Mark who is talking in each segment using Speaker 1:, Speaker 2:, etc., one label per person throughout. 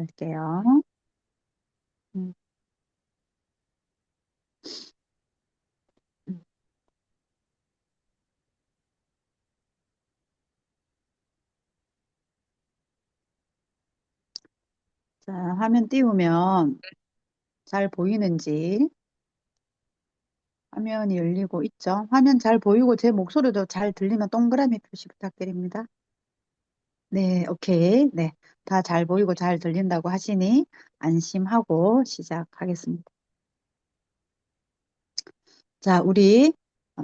Speaker 1: 시작할게요. 음, 음. 자, 화면 띄우면 잘 보이는지 화면이 열리고 있죠? 화면 잘 보이고 제 목소리도 잘 들리면 동그라미 표시 부탁드립니다. 네, 오케이. 네, 다 잘 보이고 잘 들린다고 하시니 안심하고 시작하겠습니다. 자, 우리 어,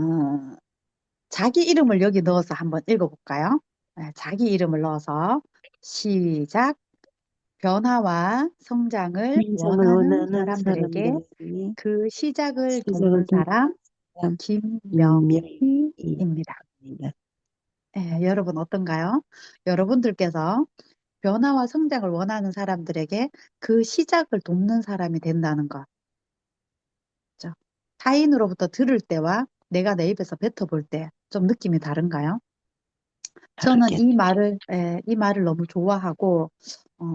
Speaker 1: 자기 이름을 여기 넣어서 한번 읽어볼까요? 네, 자기 이름을 넣어서 시작. 변화와 성장을
Speaker 2: 인정을
Speaker 1: 원하는
Speaker 2: 원하는
Speaker 1: 사람들에게
Speaker 2: 사람들에게
Speaker 1: 그 시작을
Speaker 2: 시작을
Speaker 1: 돕는
Speaker 2: 돕는
Speaker 1: 사람
Speaker 2: 사람
Speaker 1: 김명희입니다.
Speaker 2: 김명희입니다.
Speaker 1: 여러분 어떤가요? 여러분들께서 변화와 성장을 원하는 사람들에게 그 시작을 돕는 사람이 된다는 것. 죠. 타인으로부터 들을 때와 내가 내 입에서 뱉어볼 때 좀 느낌이 다른가요? 저는
Speaker 2: 다르겠네.
Speaker 1: 이 말을 너무 좋아하고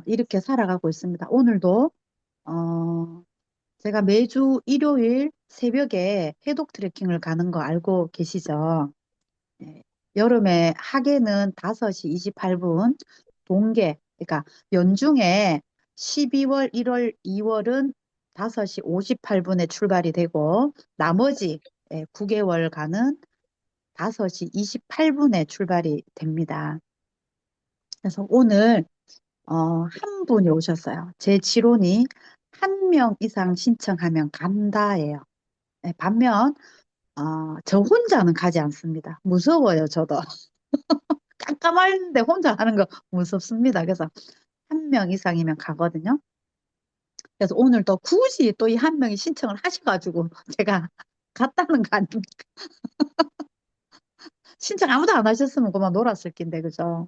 Speaker 1: 이렇게 살아가고 있습니다. 오늘도 어, 제가 매주 일요일 새벽에 해독 트레킹을 가는 거 알고 계시죠? 예, 여름에 하계는 5시 28분, 동계, 그러니까 연중에 12월, 1월, 2월은 5시 58분에 출발이 되고, 나머지 9개월간은 5시 28분에 출발이 됩니다. 그래서 오늘 한 분이 오셨어요. 제 지론이 한 명 이상 신청하면 간다예요. 반면 저 혼자는 가지 않습니다. 무서워요, 저도. 깜깜한데 혼자 하는 거 무섭습니다. 그래서 한 명 이상이면 가거든요. 그래서 오늘 또 굳이 또 이 한 명이 신청을 하셔가지고 제가 갔다는 거 아닙니까? 신청 아무도 안 하셨으면 그만 놀았을 낀데, 그죠?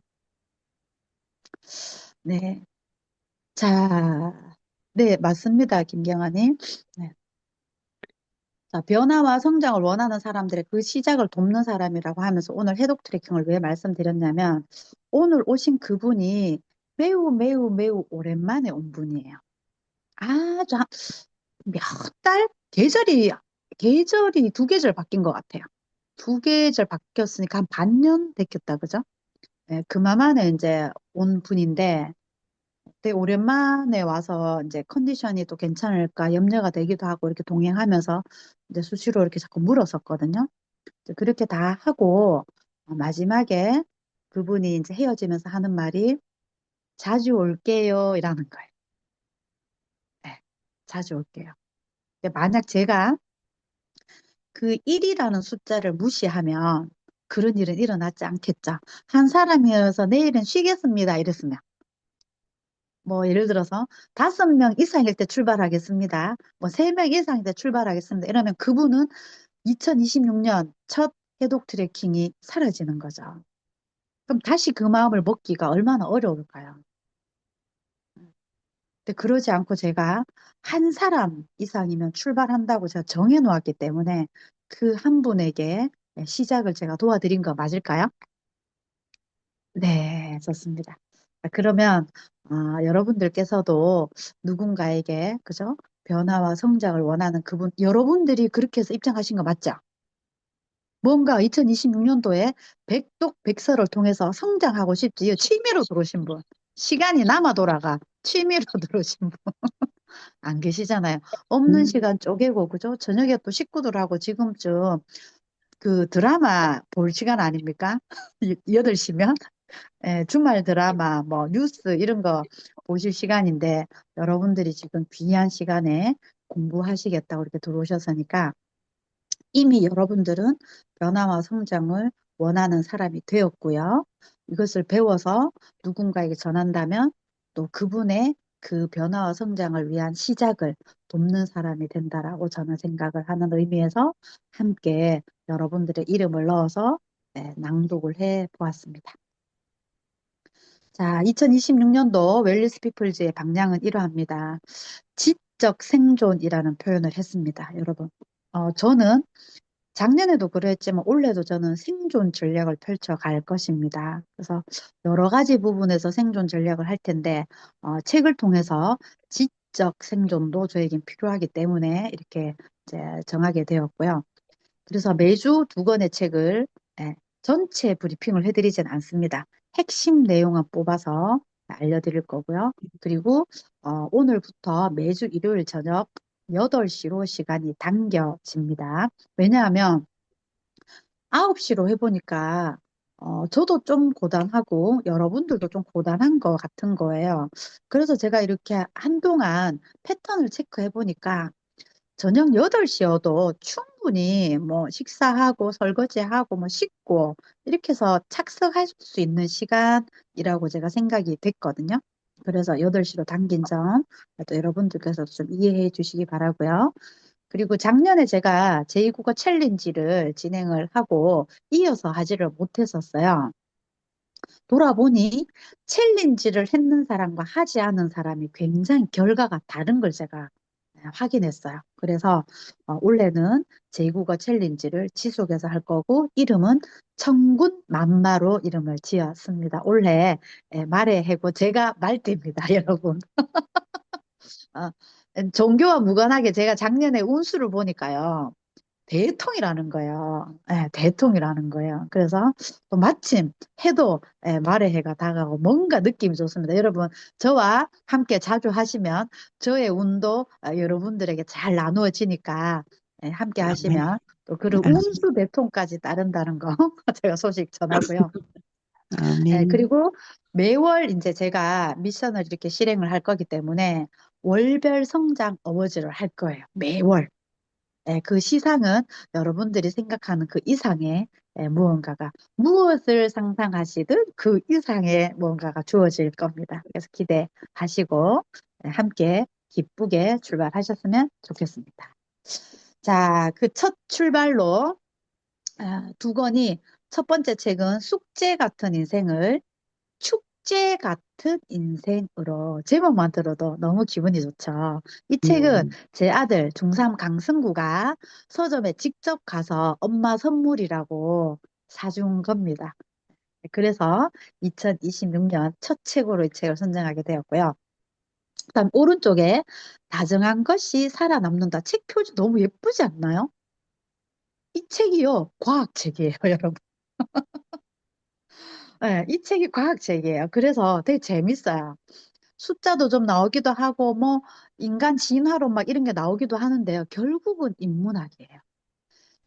Speaker 1: 네. 자, 네, 맞습니다, 김경아님. 네. 자, 변화와 성장을 원하는 사람들의 그 시작을 돕는 사람이라고 하면서 오늘 해독 트래킹을 왜 말씀드렸냐면 오늘 오신 그분이 매우 매우 매우 오랜만에 온 분이에요. 아주 몇 달? 계절이 두 계절 바뀐 것 같아요. 두 계절 바뀌었으니까 한 반년 됐겠다, 그죠? 네, 그마만에 이제 온 분인데 되게 오랜만에 와서 이제 컨디션이 또 괜찮을까 염려가 되기도 하고 이렇게 동행하면서 이제 수시로 이렇게 자꾸 물었었거든요. 이제 그렇게 다 하고 마지막에 그분이 이제 헤어지면서 하는 말이 자주 올게요 이라는 거예요. 네, 자주 올게요. 근데 만약 제가 그 1이라는 숫자를 무시하면 그런 일은 일어나지 않겠죠. 한 사람이어서 내일은 쉬겠습니다 이랬으면 뭐 예를 들어서 5명 이상일 때 출발하겠습니다. 뭐 3명 이상일 때 출발하겠습니다. 이러면 그분은 2026년 첫 해독 트레킹이 사라지는 거죠. 그럼 다시 그 마음을 먹기가 얼마나 어려울까요? 근데 그러지 않고 제가 한 사람 이상이면 출발한다고 제가 정해 놓았기 때문에 그 한 분에게 시작을 제가 도와드린 거 맞을까요? 네, 좋습니다. 그러면 여러분들께서도 누군가에게 그죠? 변화와 성장을 원하는 그분, 여러분들이 그렇게 해서 입장하신 거 맞죠? 뭔가 2026년도에 백독백서를 통해서 성장하고 싶지. 취미로 들어오신 분. 시간이 남아 돌아가. 취미로 들어오신 분. 안 계시잖아요. 없는
Speaker 2: 음,
Speaker 1: 시간 쪼개고, 그죠? 저녁에 또 식구들하고 지금쯤 그 드라마 볼 시간 아닙니까? 8시면? 주말 드라마, 뭐, 뉴스 이런 거 보실 시간인데, 여러분들이 지금 귀한 시간에 공부하시겠다고 이렇게 들어오셨으니까, 이미 여러분들은 변화와 성장을 원하는 사람이 되었고요. 이것을 배워서 누군가에게 전한다면 또 그분의 그 변화와 성장을 위한 시작을 돕는 사람이 된다라고 저는 생각을 하는 의미에서 함께 여러분들의 이름을 넣어서 낭독을 해 보았습니다. 자, 2026년도 웰리스 피플즈의 방향은 이러합니다. 지적 생존이라는 표현을 했습니다. 여러분. 저는 작년에도 그랬지만 올해도 저는 생존 전략을 펼쳐갈 것입니다. 그래서 여러 가지 부분에서 생존 전략을 할 텐데 책을 통해서 지적 생존도 저에겐 필요하기 때문에 이렇게 이제 정하게 되었고요. 그래서 매주 두 권의 책을 예, 전체 브리핑을 해드리진 않습니다. 핵심 내용만 뽑아서 알려드릴 거고요. 그리고 오늘부터 매주 일요일 저녁 8시로 시간이 당겨집니다. 왜냐하면 9시로 해보니까 저도 좀 고단하고 여러분들도 좀 고단한 것 같은 거예요. 그래서 제가 이렇게 한동안 패턴을 체크해 보니까 저녁 8시여도 충분히 뭐 식사하고 설거지하고 뭐 씻고 이렇게 해서 착석할 수 있는 시간이라고 제가 생각이 됐거든요. 그래서 8시로 당긴 점 또 여러분들께서 좀 이해해 주시기 바라고요. 그리고 작년에 제가 제2국어 챌린지를 진행을 하고 이어서 하지를 못했었어요. 돌아보니 챌린지를 했는 사람과 하지 않은 사람이 굉장히 결과가 다른 걸 제가 확인했어요. 그래서 올해는 제2국어 챌린지를 지속해서 할 거고 이름은 천군 만마로 이름을 지었습니다. 올해 말의 해고 제가 말대입니다, 여러분. 어, 종교와 무관하게 제가 작년에 운수를 보니까요. 대통이라는 거예요. 예, 대통이라는 거예요. 그래서 또 마침 해도 말의 해가 다가오고 뭔가 느낌이 좋습니다. 여러분, 저와 함께 자주 하시면 저의 운도 여러분들에게 잘 나누어지니까 함께
Speaker 2: 아멘.
Speaker 1: 하시면 또 그런
Speaker 2: 아,
Speaker 1: 운수 대통까지 따른다는 거 제가 소식 전하고요.
Speaker 2: 아멘.
Speaker 1: 그리고 매월 이제 제가 미션을 이렇게 실행을 할 거기 때문에 월별 성장 어워즈를 할 거예요. 매월. 그 시상은 여러분들이 생각하는 그 이상의 무언가가 무엇을 상상하시든 그 이상의 무언가가 주어질 겁니다. 그래서 기대하시고 함께 기쁘게 출발하셨으면 좋겠습니다. 자, 그 첫 출발로 두 권이 첫 번째 책은 숙제 같은 인생을 축제 같은 인생으로 제목만 들어도 너무 기분이 좋죠. 이 책은
Speaker 2: 네.
Speaker 1: 제 아들 중3 강승구가 서점에 직접 가서 엄마 선물이라고 사준 겁니다. 그래서 2026년 첫 책으로 이 책을 선정하게 되었고요. 그다음 오른쪽에 다정한 것이 살아남는다. 책 표지 너무 예쁘지 않나요? 이 책이요, 과학책이에요, 여러분. 네, 이 책이 과학책이에요. 그래서 되게 재밌어요. 숫자도 좀 나오기도 하고, 뭐, 인간 진화론 막 이런 게 나오기도 하는데요. 결국은 인문학이에요.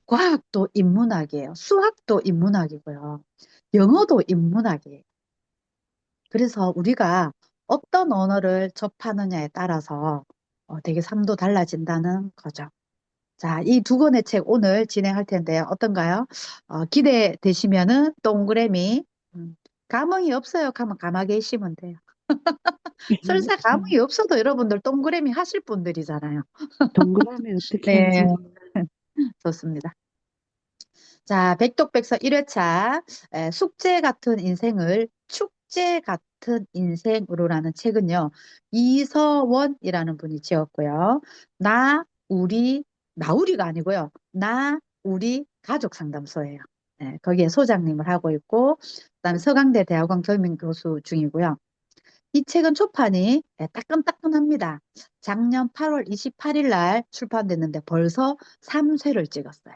Speaker 1: 과학도 인문학이에요. 수학도 인문학이고요. 영어도 인문학이에요. 그래서 우리가 어떤 언어를 접하느냐에 따라서 되게 삶도 달라진다는 거죠. 자, 이 두 권의 책 오늘 진행할 텐데요. 어떤가요? 기대되시면은 동그라미, 음, 감흥이 없어요. 가면 가만히 계시면 돼요. 설사 감흥이 없어도 여러분들 동그라미 하실 분들이잖아요.
Speaker 2: 동그라미 어떻게
Speaker 1: 네,
Speaker 2: 하지?
Speaker 1: 좋습니다. 자, 백독백서 1회차 숙제 같은 인생을 축제 같은 인생으로라는 책은요. 이서원이라는 분이 지었고요. 나, 우리, 나우리가 아니고요. 나, 우리 가족 상담소예요. 거기에 소장님을 하고 있고, 그다음에 서강대 대학원 겸임 교수 중이고요. 이 책은 초판이 따끈따끈합니다. 작년 8월 28일 날 출판됐는데 벌써 3쇄를 찍었어요.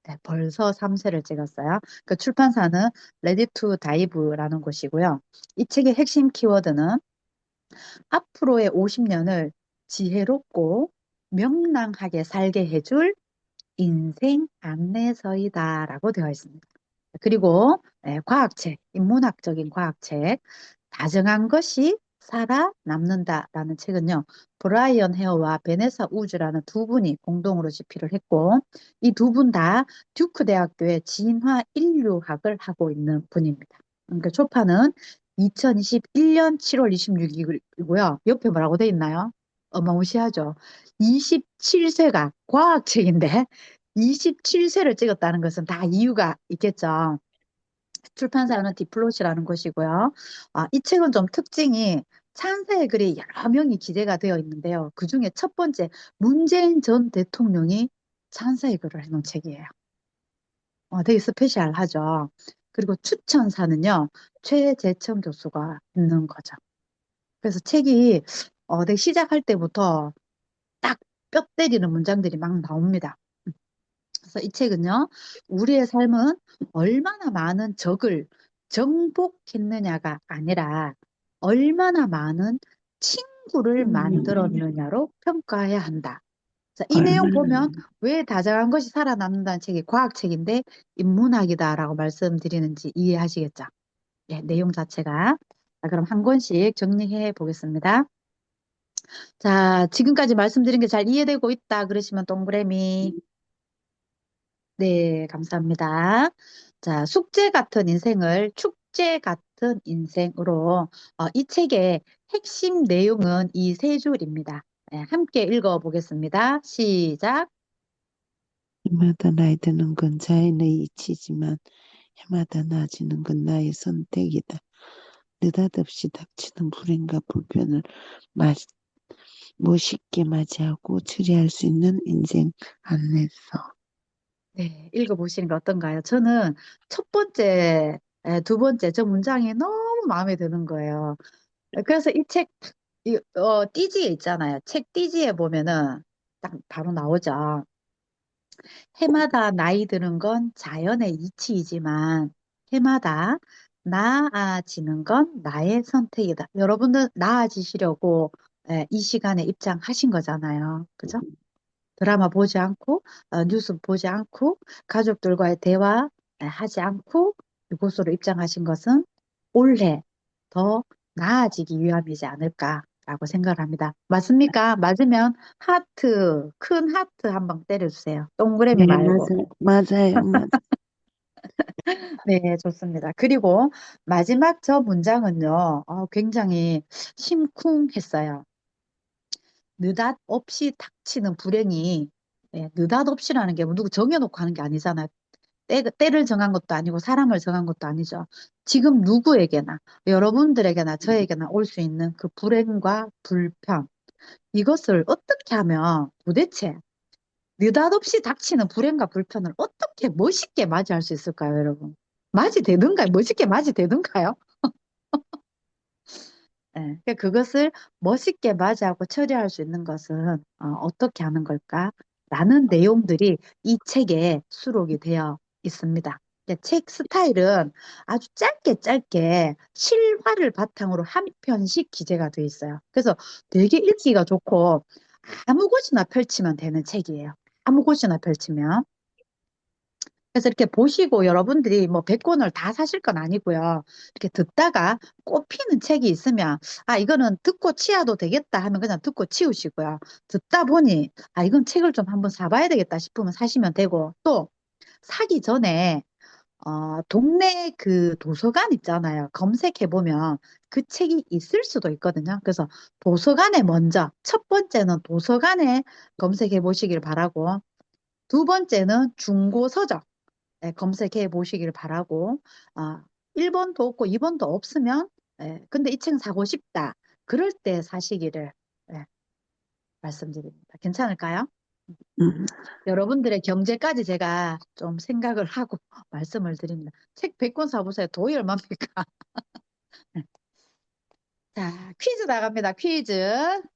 Speaker 1: 네, 벌써 3쇄를 찍었어요. 그 출판사는 레디 투 다이브라는 곳이고요. 이 책의 핵심 키워드는 앞으로의 50년을 지혜롭고 명랑하게 살게 해줄 인생 안내서이다라고 되어 있습니다. 그리고 과학책, 인문학적인 과학책, 다정한 것이 살아남는다라는 책은요. 브라이언 헤어와 베네사 우즈라는 두 분이 공동으로 집필을 했고 이 두 분 다 듀크 대학교의 진화 인류학을 하고 있는 분입니다. 그러니까 초판은 2021년 7월 26일이고요. 옆에 뭐라고 돼 있나요? 어마무시하죠. 27세가 과학책인데 27세를 찍었다는 것은 다 이유가 있겠죠. 출판사는 디플롯이라는 곳이고요. 이 책은 좀 특징이 찬사의 글이 여러 명이 기재가 되어 있는데요. 그중에 첫 번째 문재인 전 대통령이 찬사에 글을 해놓은 책이에요. 되게 스페셜하죠. 그리고 추천사는요, 최재천 교수가 있는 거죠. 그래서 책이 되게 시작할 때부터 딱 뼈 때리는 문장들이 막 나옵니다. 그래서 이 책은요, 우리의 삶은 얼마나 많은 적을 정복했느냐가 아니라 얼마나 많은 친구를 만들었느냐로 평가해야 한다. 자, 이 내용
Speaker 2: 얼마나,
Speaker 1: 보면 왜 다정한 것이 살아남는다는 책이 과학책인데 인문학이다라고 말씀드리는지 이해하시겠죠? 예, 내용 자체가. 자, 그럼 한 권씩 정리해 보겠습니다. 자, 지금까지 말씀드린 게 잘 이해되고 있다 그러시면 동그라미. 네, 감사합니다. 자, 숙제 같은 인생을 축제 같은 인생으로 이 책의 핵심 내용은 이 세 줄입니다. 네, 함께 읽어보겠습니다. 시작.
Speaker 2: 해마다 나이 드는 건 자연의 이치지만 해마다 나아지는 건 나의 선택이다. 느닷없이 닥치는 불행과 불편을 마, 멋있게 맞이하고 처리할 수 있는 인생 안내서.
Speaker 1: 네, 읽어보시는 게 어떤가요? 저는 첫 번째, 두 번째 저 문장이 너무 마음에 드는 거예요. 그래서 이 책, 띠지에 있잖아요. 책 띠지에 보면은 딱 바로 나오죠. 해마다 나이 드는 건 자연의 이치이지만 해마다 나아지는 건 나의 선택이다. 여러분들 나아지시려고 이 시간에 입장하신 거잖아요. 그죠? 드라마 보지 않고, 뉴스 보지 않고, 가족들과의 대화 하지 않고, 이곳으로 입장하신 것은 올해 더 나아지기 위함이지 않을까라고 생각을 합니다. 맞습니까? 맞으면 하트, 큰 하트 한 방 때려주세요. 동그라미
Speaker 2: 네,
Speaker 1: 말고.
Speaker 2: 맞아요.
Speaker 1: 네, 좋습니다. 그리고 마지막 저 문장은요, 굉장히 심쿵했어요. 느닷없이 닥치는 불행이, 느닷없이라는 게 뭐 누구 정해놓고 하는 게 아니잖아요. 때를 정한 것도 아니고 사람을 정한 것도 아니죠. 지금 누구에게나, 여러분들에게나 저에게나 올 수 있는 그 불행과 불편, 이것을 어떻게 하면 도대체 느닷없이 닥치는 불행과 불편을 어떻게 멋있게 맞이할 수 있을까요, 여러분? 맞이되든가요? 멋있게 맞이되든가요? 예, 그러니까 그것을 멋있게 맞이하고 처리할 수 있는 것은 떻게 하는 걸까? 라는 내용들이 이 책에 수록이 되어 있습니다. 책 스타일은 아주 짧게 짧게 실화를 바탕으로 한 편씩 기재가 되어 있어요. 그래서 되게 읽기가 좋고 아무 곳이나 펼치면 되는 책이에요. 아무 곳이나 펼치면. 그래서 이렇게 보시고 여러분들이 뭐 100권을 다 사실 건 아니고요. 이렇게 듣다가 꼽히는 책이 있으면 이거는 듣고 치아도 되겠다 하면 그냥 듣고 치우시고요. 듣다 보니 이건 책을 좀 한번 사봐야 되겠다 싶으면 사시면 되고 또 사기 전에 동네 그 도서관 있잖아요. 검색해 보면 그 책이 있을 수도 있거든요. 그래서 도서관에 먼저 첫 번째는 도서관에 검색해 보시길 바라고 두 번째는 중고 서적 검색해 보시길 바라고, 1번도 없고 2번도 없으면, 근데 이 책 사고 싶다. 그럴 때 사시기를 말씀드립니다. 괜찮을까요?
Speaker 2: 음,
Speaker 1: 여러분들의 경제까지 제가 좀 생각을 하고 말씀을 드립니다. 책 100권 사보세요. 돈이 얼마입니까? 자, 퀴즈 나갑니다. 퀴즈.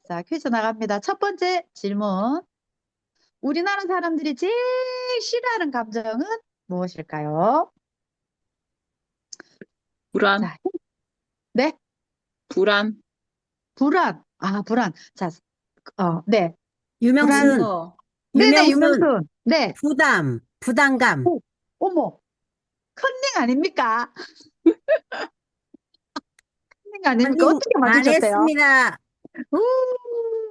Speaker 1: 자, 퀴즈 나갑니다. 첫 번째 질문. 우리나라 사람들이 제일 싫어하는 감정은 무엇일까요?
Speaker 3: 불안,
Speaker 1: 자, 네?
Speaker 3: 불안,
Speaker 1: 불안. 불안. 자, 네. 불안.
Speaker 4: 유명순,
Speaker 3: 공허,
Speaker 1: 네네,
Speaker 4: 유명순,
Speaker 1: 유명순. 네.
Speaker 4: 부담감.
Speaker 1: 어머, 컨닝 아닙니까? 컨닝 아닙니까?
Speaker 4: 아니,
Speaker 1: 어떻게
Speaker 4: 안
Speaker 1: 맞추셨어요?
Speaker 4: 했습니다.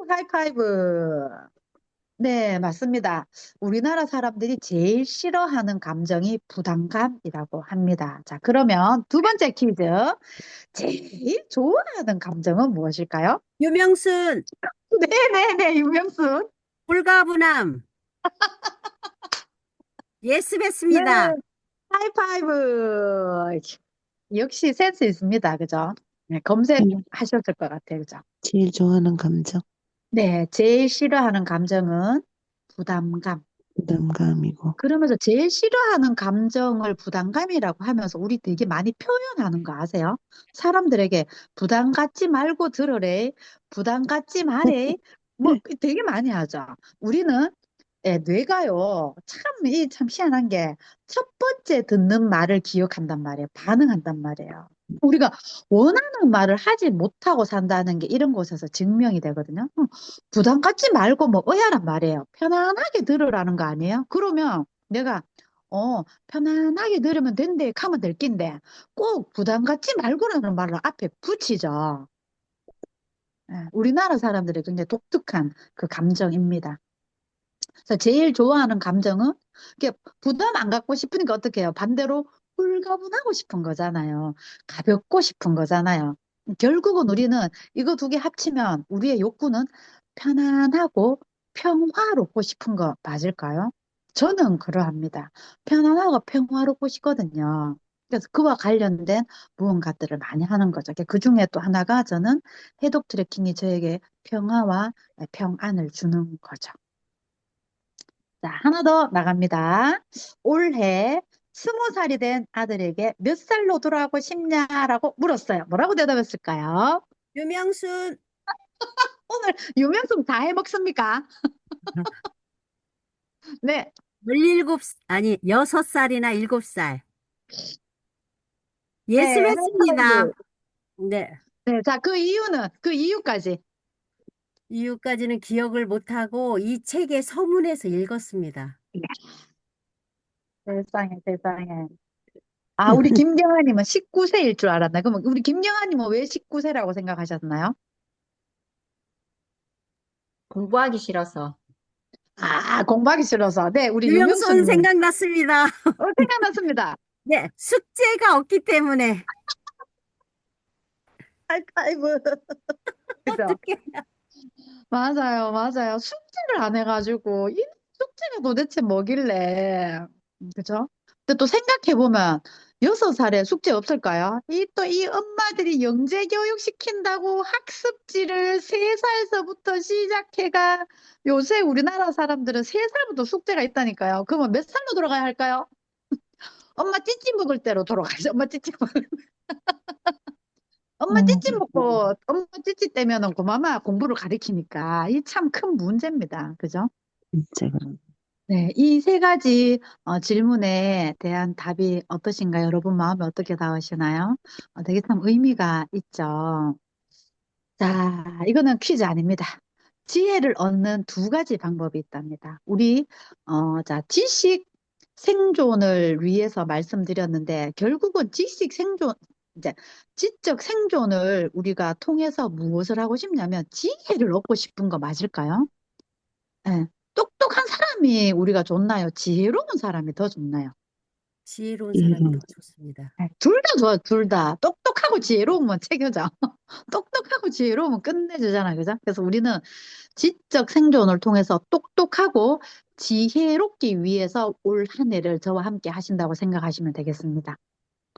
Speaker 1: 하이파이브. 네, 맞습니다. 우리나라 사람들이 제일 싫어하는 감정이 부담감이라고 합니다. 자, 그러면 두 번째 퀴즈. 제일 좋아하는 감정은 무엇일까요?
Speaker 4: 유명순,
Speaker 1: 네네네, 유명순.
Speaker 4: 불가분함.
Speaker 1: 네,
Speaker 4: 예스했습니다.
Speaker 1: 하이파이브. 역시 센스 있습니다. 그죠? 네, 검색하셨을 것 같아요. 그죠?
Speaker 2: 제일 좋아하는 감정.
Speaker 1: 네, 제일 싫어하는 감정은 부담감.
Speaker 2: 부담감이고.
Speaker 1: 그러면서 제일 싫어하는 감정을 부담감이라고 하면서 우리 되게 많이 표현하는 거 아세요? 사람들에게 부담 갖지 말고 들으래, 부담 갖지 마래, 뭐 되게 많이 하죠. 우리는 뇌가요, 참 희한한 게 첫 번째 듣는 말을 기억한단 말이에요. 반응한단 말이에요. 우리가 원하는 말을 하지 못하고 산다는 게 이런 곳에서 증명이 되거든요. 부담 갖지 말고 뭐 어야란 말이에요. 편안하게 들으라는 거 아니에요? 그러면 내가 편안하게 들으면 된대 하면 될 낀데 꼭 부담 갖지 말고라는 말을 앞에 붙이죠. 우리나라 사람들의 굉장히 독특한 그 감정입니다. 그래서 제일 좋아하는 감정은 이게 부담 안 갖고 싶으니까 어떻게 해요? 반대로 홀가분하고 싶은 거잖아요. 가볍고 싶은 거잖아요. 결국은 우리는 이거 두 개 합치면 우리의 욕구는 편안하고 평화롭고 싶은 거 맞을까요? 저는 그러합니다. 편안하고 평화롭고 싶거든요. 그래서 그와 관련된 무언가들을 많이 하는 거죠. 그 중에 또 하나가 저는 해독 트레킹이 저에게 평화와 평안을 주는 거죠. 자, 하나 더 나갑니다. 올해 20살이 된 아들에게 몇 살로 돌아가고 싶냐라고 물었어요. 뭐라고 대답했을까요?
Speaker 4: 유명순.
Speaker 1: 오늘 유명성 다 해먹습니까? 네.
Speaker 4: 6살이나 7살.
Speaker 1: 네,
Speaker 4: 예습했습니다. 네.
Speaker 1: 네, 자, 그 이유까지.
Speaker 4: 이유까지는 기억을 못하고 이 책의 서문에서 읽었습니다.
Speaker 1: 세상에, 세상에. 아, 우리 김경아님은 19세일 줄 알았나? 그럼 우리 김경아님은 왜 19세라고 생각하셨나요?
Speaker 3: 공부하기 싫어서.
Speaker 1: 아, 공부하기 싫어서. 네, 우리
Speaker 4: 유명순
Speaker 1: 유명수님.
Speaker 4: 생각났습니다.
Speaker 1: 생각났습니다.
Speaker 4: 네, 숙제가 없기 때문에.
Speaker 1: 아이고. 그죠?
Speaker 4: 어떻게.
Speaker 1: 맞아요, 맞아요. 숙제를 안 해가지고, 이 숙제가 도대체 뭐길래. 그죠? 근데 또 생각해보면, 6살에 숙제 없을까요? 이 엄마들이 영재교육 시킨다고 학습지를 3살서부터 시작해가, 요새 우리나라 사람들은 3살부터 숙제가 있다니까요. 그러면 몇 살로 돌아가야 할까요? 엄마 찌찌 먹을 때로 돌아가죠. 엄마 찌찌 먹을 엄마 찌찌 먹고 엄마 찌찌 떼면은 고마마 공부를 가리키니까 이 참 큰 문제입니다. 그죠?
Speaker 2: 진짜 그런.
Speaker 1: 네, 이 세 가지 질문에 대한 답이 어떠신가요? 여러분 마음에 어떻게 다가오시나요? 되게 참 의미가 있죠. 자, 이거는 퀴즈 아닙니다. 지혜를 얻는 두 가지 방법이 있답니다. 우리 자, 지식 생존을 위해서 말씀드렸는데 결국은 지식 생존 이제 지적 생존을 우리가 통해서 무엇을 하고 싶냐면 지혜를 얻고 싶은 거 맞을까요? 예. 똑똑한 사람이 우리가 좋나요? 지혜로운 사람이 더 좋나요?
Speaker 4: 지혜로운 사람이 더 좋습니다.
Speaker 1: 둘 다 좋아, 둘 다. 똑똑하고 지혜로우면 책여져. 똑똑하고 지혜로우면 끝내주잖아, 그죠? 그래서 우리는 지적 생존을 통해서 똑똑하고 지혜롭기 위해서 올 한 해를 저와 함께 하신다고 생각하시면 되겠습니다.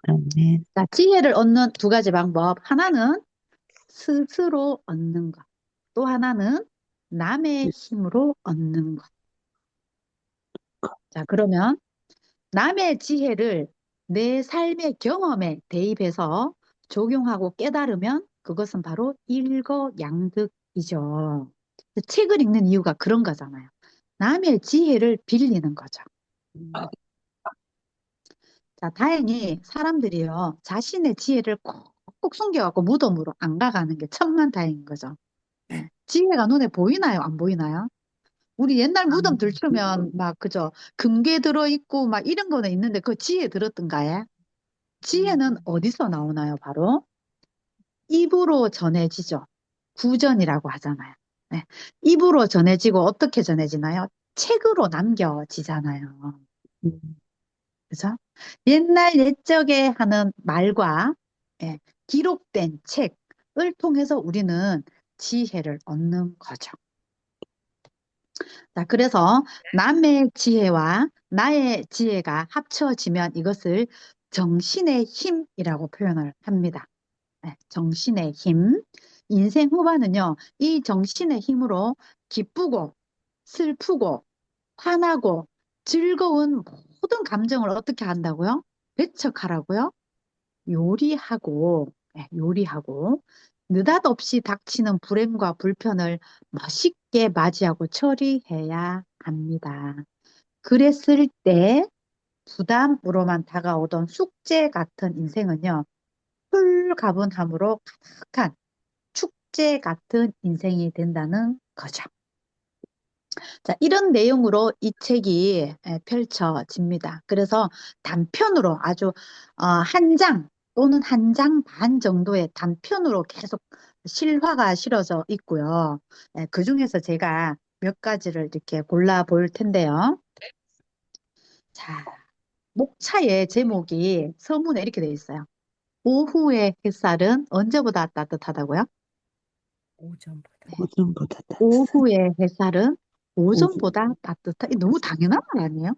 Speaker 2: 아멘.
Speaker 1: 자, 지혜를 얻는 두 가지 방법. 하나는 스스로 얻는 것. 또 하나는 남의 힘으로 얻는 것. 자, 그러면 남의 지혜를 내 삶의 경험에 대입해서 적용하고 깨달으면 그것은 바로 일거양득이죠. 책을 읽는 이유가 그런 거잖아요. 남의 지혜를 빌리는 거죠. 자, 다행히 사람들이요, 자신의 지혜를 콕콕 숨겨갖고 무덤으로 안 가가는 게 천만다행인 거죠. 네. 지혜가 눈에 보이나요? 안 보이나요? 우리 옛날 무덤 들추면 막, 그죠? 금괴 들어있고 막 이런 거는 있는데 그 지혜 들었던가요? 지혜는 어디서 나오나요? 바로 입으로 전해지죠. 구전이라고 하잖아요. 네. 입으로 전해지고 어떻게 전해지나요? 책으로 남겨지잖아요.
Speaker 2: 음,
Speaker 1: 그죠? 옛날 옛적에 하는 말과 예, 기록된 책을 통해서 우리는 지혜를 얻는 거죠. 자, 그래서 남의 지혜와 나의 지혜가 합쳐지면 이것을 정신의 힘이라고 표현을 합니다. 네, 정신의 힘. 인생 후반은요, 이 정신의 힘으로 기쁘고 슬프고 화나고 즐거운 모든 감정을 어떻게 한다고요? 배척하라고요? 요리하고, 요리하고, 느닷없이 닥치는 불행과 불편을 멋있게 맞이하고 처리해야 합니다. 그랬을 때 부담으로만 다가오던 숙제 같은 인생은요, 홀가분함으로 가득한 축제 같은 인생이 된다는 거죠. 자, 이런 내용으로 이 책이 펼쳐집니다. 그래서 단편으로 아주 한 장 또는 한 장 반 정도의 단편으로 계속 실화가 실어져 있고요. 그 중에서 제가 몇 가지를 이렇게 골라 볼 텐데요. 자, 목차의 제목이 서문에 이렇게 돼 있어요. 오후의 햇살은 언제보다 따뜻하다고요?
Speaker 4: 오전보다.
Speaker 2: 오전보다 따뜻한
Speaker 1: 오후의 햇살은
Speaker 2: 오전.
Speaker 1: 오전보다 따뜻하. 이 너무 당연한 말 아니에요?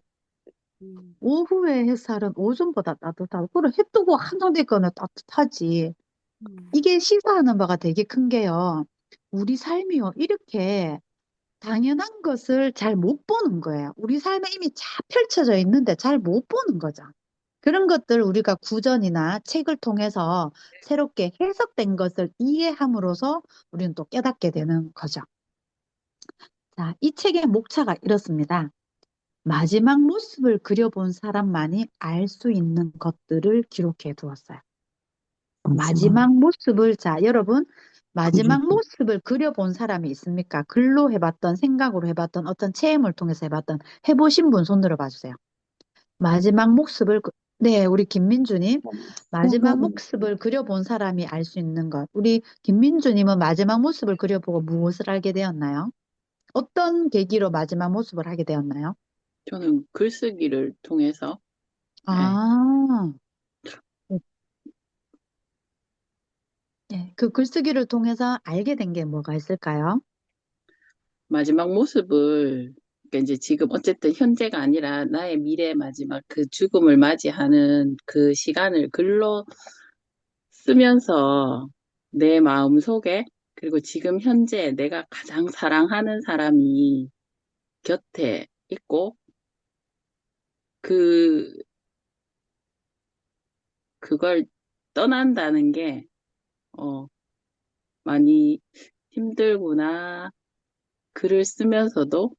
Speaker 4: 음,
Speaker 1: 오후의 햇살은 오전보다 따뜻하고, 그래, 해 뜨고 한정되거나 따뜻하지.
Speaker 4: 음,
Speaker 1: 이게 시사하는 바가 되게 큰 게요. 우리 삶이요, 이렇게 당연한 것을 잘 못 보는 거예요. 우리 삶에 이미 잘 펼쳐져 있는데 잘 못 보는 거죠. 그런 것들 우리가 구전이나 책을 통해서 새롭게 해석된 것을 이해함으로써 우리는 또 깨닫게 되는 거죠. 자, 이 책의 목차가 이렇습니다. 마지막 모습을 그려본 사람만이 알 수 있는 것들을 기록해 두었어요.
Speaker 2: 마지막
Speaker 1: 마지막 모습을, 자, 여러분, 마지막
Speaker 2: 그리고
Speaker 1: 모습을 그려본 사람이 있습니까? 글로 해봤던, 생각으로 해봤던, 어떤 체험을 통해서 해봤던, 해보신 분 손 들어 봐주세요. 마지막 모습을, 네, 우리 김민주님. 마지막
Speaker 2: 생각을
Speaker 1: 모습을 그려본 사람이 알 수 있는 것. 우리 김민주님은 마지막 모습을 그려보고 무엇을 알게 되었나요? 어떤 계기로 마지막 모습을 하게 되었나요?
Speaker 5: 저는 글쓰기를 통해서 예,
Speaker 1: 아, 네, 그 글쓰기를 통해서 알게 된 게 뭐가 있을까요?
Speaker 5: 마지막 모습을 그러니까 이제 지금 어쨌든 현재가 아니라 나의 미래 마지막 그 죽음을 맞이하는 그 시간을 글로 쓰면서 내 마음 속에 그리고 지금 현재 내가 가장 사랑하는 사람이 곁에 있고 그 그걸 떠난다는 게 많이 힘들구나. 글을 쓰면서도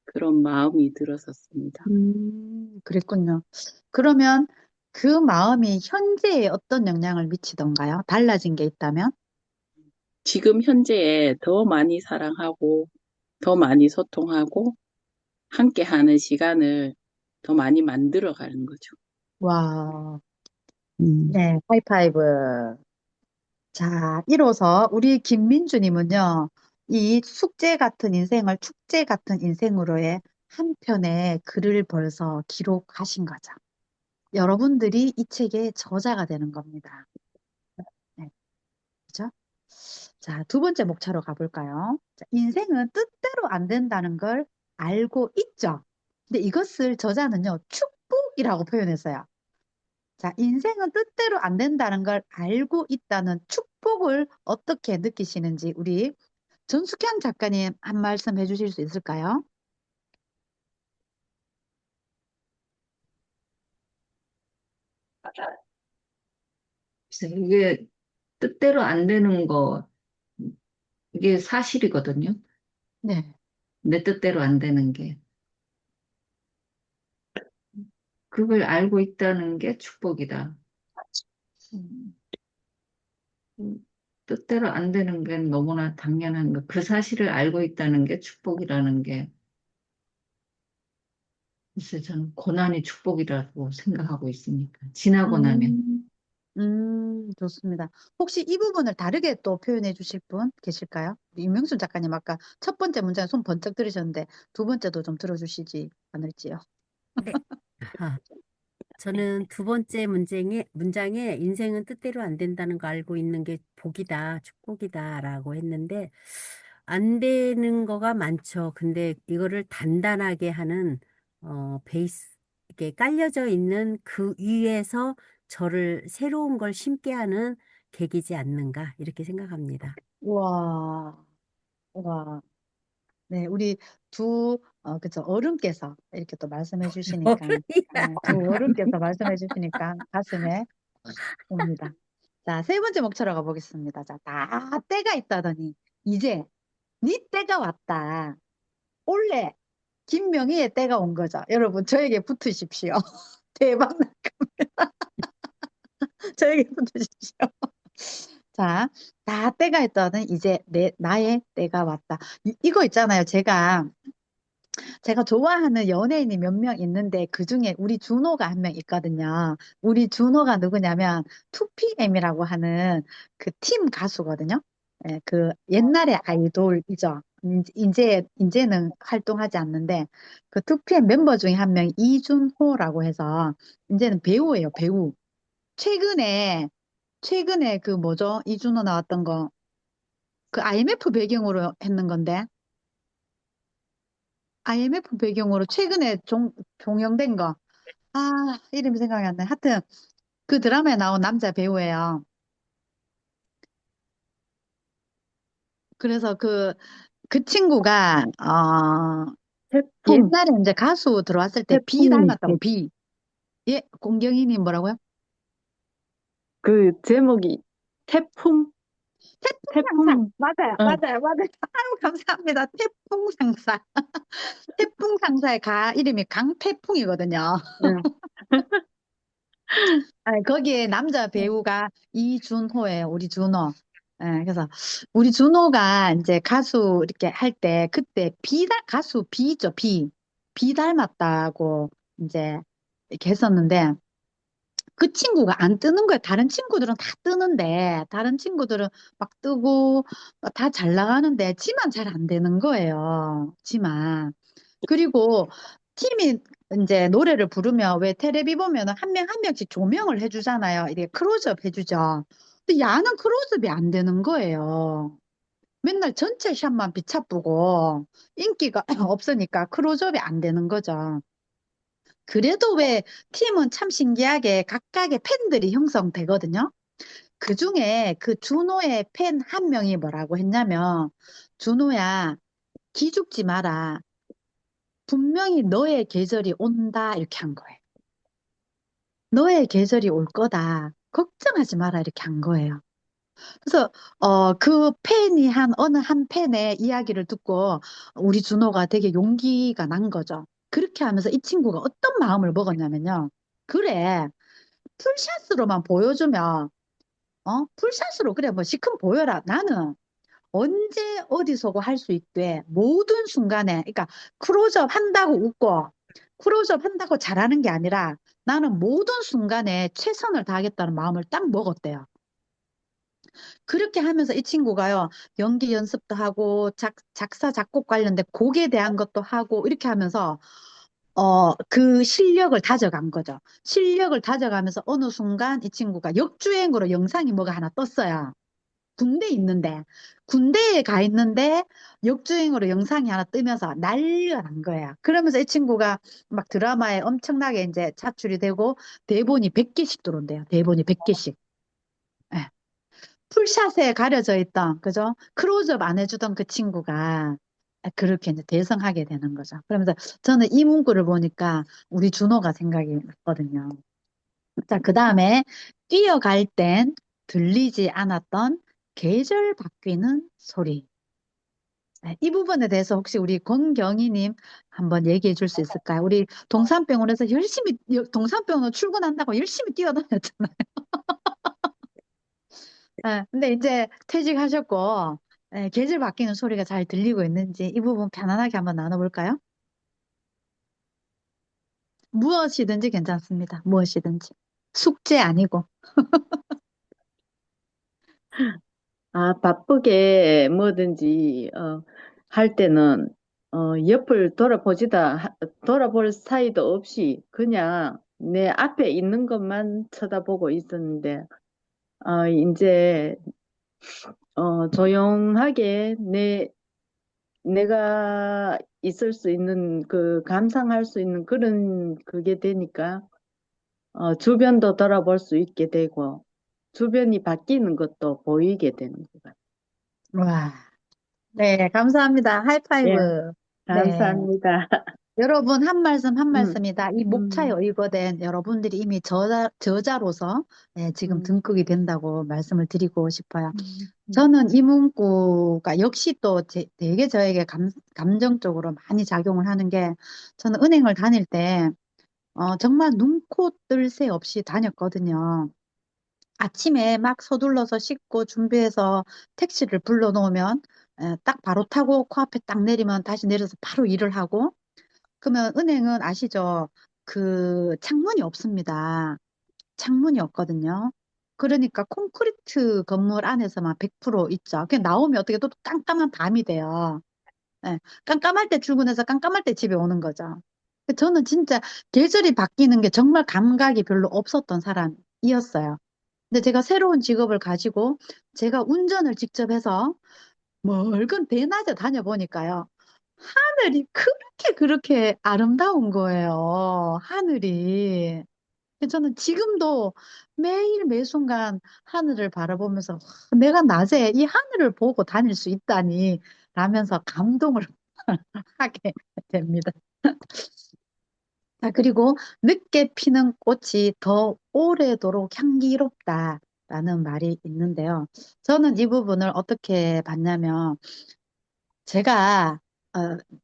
Speaker 5: 그런 마음이 들었었습니다.
Speaker 1: 그랬군요. 그러면 그 마음이 현재에 어떤 영향을 미치던가요? 달라진 게 있다면?
Speaker 5: 지금 현재에 더 많이 사랑하고, 더 많이 소통하고, 함께하는 시간을 더 많이 만들어 가는 거죠.
Speaker 1: 와,
Speaker 2: 음,
Speaker 1: 네, 하이파이브. 자, 이로써 우리 김민주님은요, 이 숙제 같은 인생을 축제 같은 인생으로의 한 편의 글을 벌써 기록하신 거죠. 여러분들이 이 책의 저자가 되는 겁니다. 네, 그죠? 자, 두 번째 목차로 가볼까요? 자, 인생은 뜻대로 안 된다는 걸 알고 있죠. 근데 이것을 저자는요, 축복이라고 표현했어요. 자, 인생은 뜻대로 안 된다는 걸 알고 있다는 축복을 어떻게 느끼시는지 우리 전숙현 작가님 한 말씀 해주실 수 있을까요?
Speaker 6: 글쎄, 이게 뜻대로 안 되는 거, 이게 사실이거든요.
Speaker 1: 네.
Speaker 6: 내 뜻대로 안 되는 게. 그걸 알고 있다는 게 축복이다. 음, 뜻대로 안 되는 게 너무나 당연한 거. 그 사실을 알고 있다는 게 축복이라는 게, 글쎄, 저는 고난이 축복이라고 생각하고 있으니까. 지나고 나면.
Speaker 1: 음, 좋습니다. 혹시 이 부분을 다르게 또 표현해 주실 분 계실까요? 우리 윤명순 작가님 아까 첫 번째 문장에 손 번쩍 들으셨는데 두 번째도 좀 들어주시지 않을지요?
Speaker 4: 네. 아, 저는 두 번째 문장에 인생은 뜻대로 안 된다는 거 알고 있는 게 복이다, 축복이다라고 했는데, 안 되는 거가 많죠. 근데 이거를 단단하게 하는, 베이스, 이렇게 깔려져 있는 그 위에서 저를 새로운 걸 심게 하는 계기지 않는가, 이렇게 생각합니다.
Speaker 1: 와, 와. 네, 우리 두 그쵸. 어른께서 이렇게 또 말씀해 주시니까,
Speaker 4: 어른이야.
Speaker 1: 두 어른께서 말씀해 주시니까 가슴에 옵니다. 자, 세 번째 목차로 가보겠습니다. 자, 다 때가 있다더니, 이제 네 때가 왔다. 올해 김명희의 때가 온 거죠. 여러분, 저에게 붙으십시오. 대박 날 겁니다. 저에게 붙으십시오. 자, 다 때가 있다더니 이제 나의 때가 왔다. 이거 있잖아요. 제가 좋아하는 연예인이 몇 명 있는데 그중에 우리 준호가 한 명 있거든요. 우리 준호가 누구냐면 2PM이라고 하는 그 팀 가수거든요. 예, 그 옛날의 아이돌이죠. 이제는 활동하지 않는데 그 2PM 멤버 중에 한 명 이준호라고 해서 이제는 배우예요, 배우. 최근에 그 뭐죠? 이준호 나왔던 거 그 IMF 배경으로 했는 건데 IMF 배경으로 최근에 종영된 거. 아, 이름이 생각이 안 나. 하여튼, 그 드라마에 나온 남자 배우예요. 그래서 그 친구가,
Speaker 2: 태풍,
Speaker 1: 옛날에 이제 가수 들어왔을 때 비
Speaker 2: 태풍이,
Speaker 1: 닮았다고, 비. 예, 공경이님 뭐라고요?
Speaker 2: 그 제목이 태풍,
Speaker 1: 상사.
Speaker 2: 태풍,
Speaker 1: 맞아요,
Speaker 2: 어,
Speaker 1: 맞아요, 맞아요. 아유, 감사합니다. 태풍 상사. 태풍 상사의 이름이 강태풍이거든요.
Speaker 2: 네.
Speaker 1: 아니, 거기에 남자 배우가 이준호예요, 우리 준호. 예, 그래서 우리 준호가 이제 가수 이렇게 할 때 그때 가수 비죠, 비. 비 닮았다고 이제 이렇게 했었는데 그 친구가 안 뜨는 거예요. 다른 친구들은 다 뜨는데 다른 친구들은 막 뜨고 다 잘 나가는데 지만 잘 안 되는 거예요. 지만. 그리고 팀이 이제 노래를 부르면 왜 테레비 보면은 한 명 한 명씩 조명을 해주잖아요. 이렇게 클로즈업 해주죠. 근데 야는 클로즈업이 안 되는 거예요. 맨날 전체 샷만 비춰보고 인기가 없으니까 클로즈업이 안 되는 거죠. 그래도 왜 팀은 참 신기하게 각각의 팬들이 형성되거든요. 그 중에 그 준호의 팬 한 명이 뭐라고 했냐면 준호야 기죽지 마라. 분명히 너의 계절이 온다 이렇게 한 거예요. 너의 계절이 올 거다. 걱정하지 마라 이렇게 한 거예요. 그래서 그 팬이 어느 한 팬의 이야기를 듣고 우리 준호가 되게 용기가 난 거죠. 그렇게 하면서 이 친구가 어떤 마음을 먹었냐면요. 그래, 풀샷으로만 보여주면 풀샷으로 그래 뭐 시큰 보여라. 나는 언제 어디서고 할 수 있대. 모든 순간에, 그러니까 클로즈업 한다고 웃고, 클로즈업 한다고 잘하는 게 아니라 나는 모든 순간에 최선을 다하겠다는 마음을 딱 먹었대요. 그렇게 하면서 이 친구가요, 연기 연습도 하고, 작사, 작곡 관련된 곡에 대한 것도 하고, 이렇게 하면서, 그 실력을 다져간 거죠. 실력을 다져가면서 어느 순간 이 친구가 역주행으로 영상이 뭐가 하나 떴어요. 군대에 가 있는데 역주행으로 영상이 하나 뜨면서 난리가 난 거야. 그러면서 이 친구가 막 드라마에 엄청나게 이제 차출이 되고 대본이 100개씩 들어온대요. 대본이 100개씩. 풀샷에 가려져 있던, 그죠? 클로즈업 안 해주던 그 친구가 그렇게 이제 대성하게 되는 거죠. 그러면서 저는 이 문구를 보니까 우리 준호가 생각이 났거든요. 자, 그 다음에 뛰어갈 땐 들리지 않았던 계절 바뀌는 소리. 네, 이 부분에 대해서 혹시 우리 권경희님 한번 얘기해 줄 수 있을까요? 우리 동산병원에서 동산병원 출근한다고 열심히 뛰어다녔잖아요. 네, 근데 이제 퇴직하셨고, 계절 바뀌는 소리가 잘 들리고 있는지 이 부분 편안하게 한번 나눠볼까요? 무엇이든지 괜찮습니다. 무엇이든지. 숙제 아니고.
Speaker 2: 바쁘게 뭐든지, 할 때는, 옆을 돌아볼 사이도 없이 그냥 내 앞에 있는 것만 쳐다보고 있었는데, 이제, 조용하게 내가 있을 수 있는 감상할 수 있는 그런 그게 되니까, 주변도 돌아볼 수 있게 되고, 주변이 바뀌는 것도 보이게 되는 것 같아요.
Speaker 1: 와. 네, 감사합니다.
Speaker 2: 예,
Speaker 1: 하이파이브. 네.
Speaker 2: 감사합니다.
Speaker 1: 여러분, 한 말씀 한
Speaker 2: 음,
Speaker 1: 말씀이다. 이 목차에
Speaker 2: 음,
Speaker 1: 의거된 여러분들이 이미 저자로서 지금
Speaker 2: 음,
Speaker 1: 등극이 된다고 말씀을 드리고 싶어요.
Speaker 2: 음, 음,
Speaker 1: 저는 이 문구가 역시 또 되게 저에게 감정적으로 많이 작용을 하는 게 저는 은행을 다닐 때 정말 눈코 뜰 새 없이 다녔거든요. 아침에 막 서둘러서 씻고 준비해서 택시를 불러놓으면 딱 바로 타고 코앞에 딱 내리면 다시 내려서 바로 일을 하고 그러면 은행은 아시죠? 그 창문이 없습니다. 창문이 없거든요. 그러니까 콘크리트 건물 안에서만 100% 있죠. 그냥 나오면 어떻게 또 깜깜한 밤이 돼요. 예, 깜깜할 때 출근해서 깜깜할 때 집에 오는 거죠. 저는 진짜 계절이 바뀌는 게 정말 감각이 별로 없었던 사람이었어요. 근데 제가 새로운 직업을 가지고 제가 운전을 직접 해서 멀건 대낮에 다녀보니까요. 하늘이 그렇게 아름다운 거예요. 하늘이. 저는 지금도 매일 매순간 하늘을 바라보면서 와, 내가 낮에 이 하늘을 보고 다닐 수 있다니 라면서 감동을 하게 됩니다. 자, 그리고 늦게 피는 꽃이 더 오래도록 향기롭다라는 말이 있는데요. 저는 이 부분을 어떻게 봤냐면 제가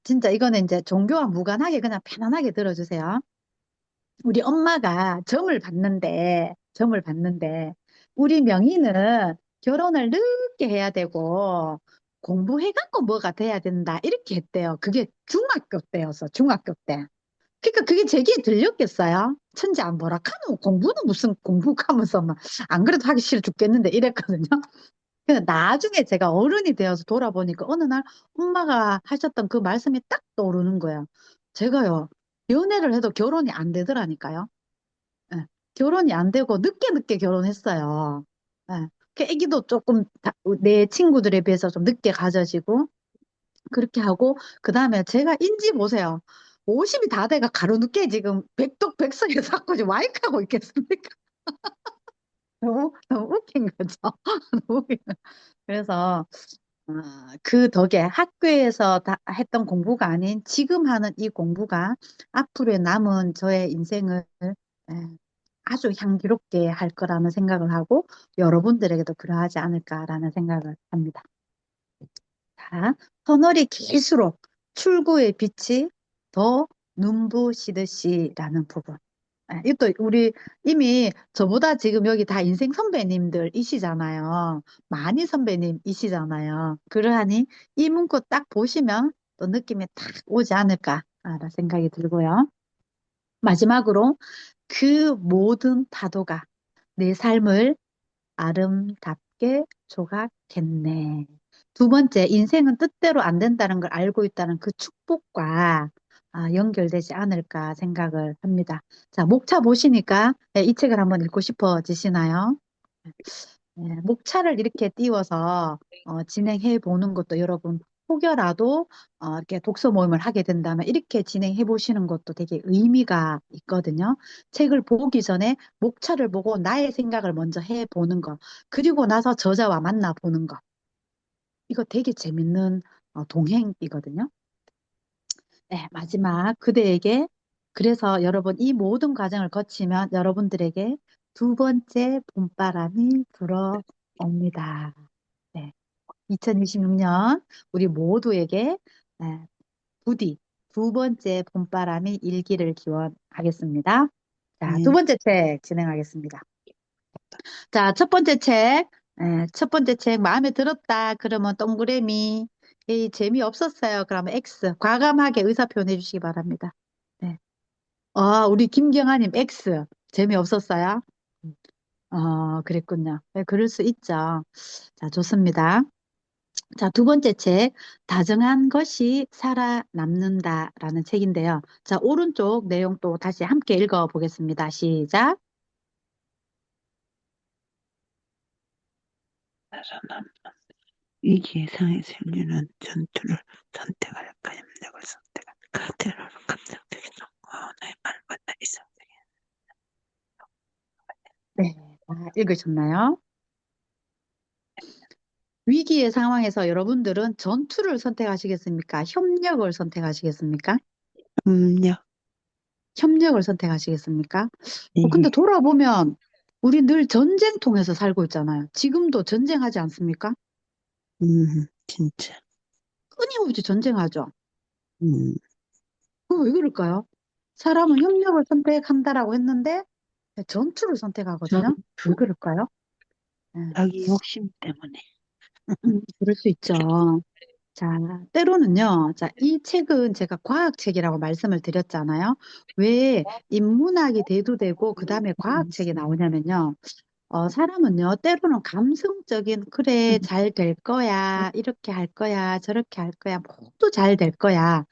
Speaker 1: 진짜 이거는 이제 종교와 무관하게 그냥 편안하게 들어주세요. 우리 엄마가 점을 봤는데 우리 명희는 결혼을 늦게 해야 되고 공부해갖고 뭐가 돼야 된다 이렇게 했대요. 그게 중학교 때였어. 중학교 때. 그러니까 그게 제기에 들렸겠어요? 천지 안 보라 카노 공부는 무슨 공부하면서 막 안 그래도 하기 싫어 죽겠는데 이랬거든요. 근데 나중에 제가 어른이 되어서 돌아보니까 어느 날 엄마가 하셨던 그 말씀이 딱 떠오르는 거예요. 제가요 연애를 해도 결혼이 안 되더라니까요. 예, 결혼이 안 되고 늦게 늦게 결혼했어요. 예, 그 아기도 조금 내 친구들에 비해서 좀 늦게 가져지고 그렇게 하고 그다음에 제가 인지 보세요. 50이 다 돼가 가로늦게 지금 백독백성에 자꾸 지금 와이크하고 있겠습니까? 너무 웃긴 거죠. 너무 웃긴 거. 그래서 그 덕에 학교에서 했던 공부가 아닌 지금 하는 이 공부가 앞으로의 남은 저의 인생을 예, 아주 향기롭게 할 거라는 생각을 하고 여러분들에게도 그러하지 않을까라는 생각을 합니다. 자, 터널이 길수록 출구의 빛이 더 눈부시듯이라는 부분. 이것도 우리 이미 저보다 지금 여기 다 인생 선배님들이시잖아요. 많이 선배님이시잖아요. 그러하니 이 문구 딱 보시면 또 느낌이 딱 오지 않을까라는 생각이 들고요. 마지막으로 그 모든 파도가 내 삶을 아름답게 조각했네. 두 번째, 인생은 뜻대로 안 된다는 걸 알고 있다는 그 축복과 연결되지 않을까 생각을 합니다. 자, 목차 보시니까 이 책을 한번 읽고 싶어지시나요? 목차를 이렇게 띄워서 진행해 보는 것도 여러분 혹여라도 이렇게 독서 모임을 하게 된다면 이렇게 진행해 보시는 것도 되게 의미가 있거든요. 책을 보기 전에 목차를 보고 나의 생각을 먼저 해 보는 거. 그리고 나서 저자와 만나 보는 거. 이거 되게 재밌는 동행이거든요. 네, 마지막 그대에게 그래서 여러분 이 모든 과정을 거치면 여러분들에게 두 번째 봄바람이 불어옵니다. 네, 2026년 우리 모두에게 네, 부디 두 번째 봄바람이 일기를 기원하겠습니다. 자, 두
Speaker 5: 네.
Speaker 1: 번째 책 진행하겠습니다. 자, 첫 번째 책 마음에 들었다. 그러면 동그라미. 재미없었어요. 그러면 X. 과감하게 의사 표현해 주시기 바랍니다. 네. 우리 김경아님 X. 재미없었어요? 그랬군요. 네, 그럴 수 있죠. 자, 좋습니다. 자, 두 번째 책, 다정한 것이 살아남는다라는 책인데요. 자, 오른쪽 내용 또 다시 함께 읽어보겠습니다. 시작.
Speaker 7: 살아남는 위기 예상의 생리는 전투를 선택할까 협력을 선택할까 테러를 감정적인 내 말보다 이상적인
Speaker 1: 네, 다 읽으셨나요? 위기의 상황에서 여러분들은 전투를 선택하시겠습니까? 협력을 선택하시겠습니까?
Speaker 7: 협력,
Speaker 1: 협력을 선택하시겠습니까?
Speaker 7: 예,
Speaker 1: 근데 돌아보면 우리 늘 전쟁통에서 살고 있잖아요. 지금도 전쟁하지 않습니까?
Speaker 7: 진짜,
Speaker 1: 끊임없이 전쟁하죠.
Speaker 7: 음,
Speaker 1: 왜 그럴까요? 사람은 협력을 선택한다라고 했는데 전투를 선택하거든요. 왜
Speaker 6: 전투.
Speaker 1: 그럴까요? 예,
Speaker 7: 자기 욕심 때문에.
Speaker 1: 그럴 수 있죠. 자, 때로는요. 자, 이 책은 제가 과학책이라고 말씀을 드렸잖아요. 왜 인문학이 대두되고 그다음에 과학책이 나오냐면요. 사람은요, 때로는 감성적인, 그래, 잘 될 거야, 이렇게 할 거야, 저렇게 할 거야, 모두 잘 될 거야.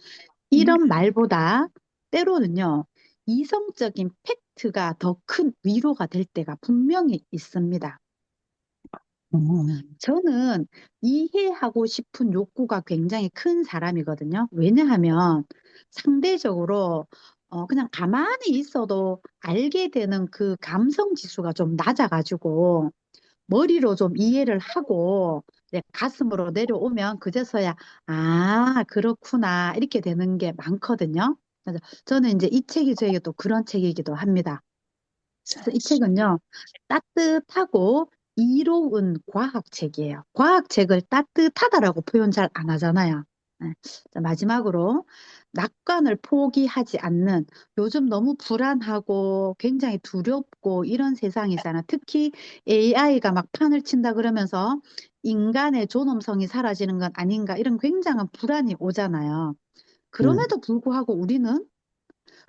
Speaker 1: 이런 말보다 때로는요, 이성적인 팩트가 더 큰 위로가 될 때가 분명히 있습니다. 저는 이해하고 싶은 욕구가 굉장히 큰 사람이거든요. 왜냐하면 상대적으로 그냥 가만히 있어도 알게 되는 그 감성 지수가 좀 낮아가지고 머리로 좀 이해를 하고 이제 가슴으로 내려오면 그제서야 아, 그렇구나 이렇게 되는 게 많거든요. 그래서 저는 이제 이 책이 저에게 또 그런 책이기도 합니다. 그래서 이 책은요, 따뜻하고 이로운 과학책이에요. 과학책을 따뜻하다라고 표현 잘 안 하잖아요. 네. 자, 마지막으로 낙관을 포기하지 않는 요즘 너무 불안하고 굉장히 두렵고 이런 세상이잖아. 특히 AI가 막 판을 친다 그러면서 인간의 존엄성이 사라지는 건 아닌가 이런 굉장한 불안이 오잖아요.
Speaker 7: 음,
Speaker 1: 그럼에도 불구하고 우리는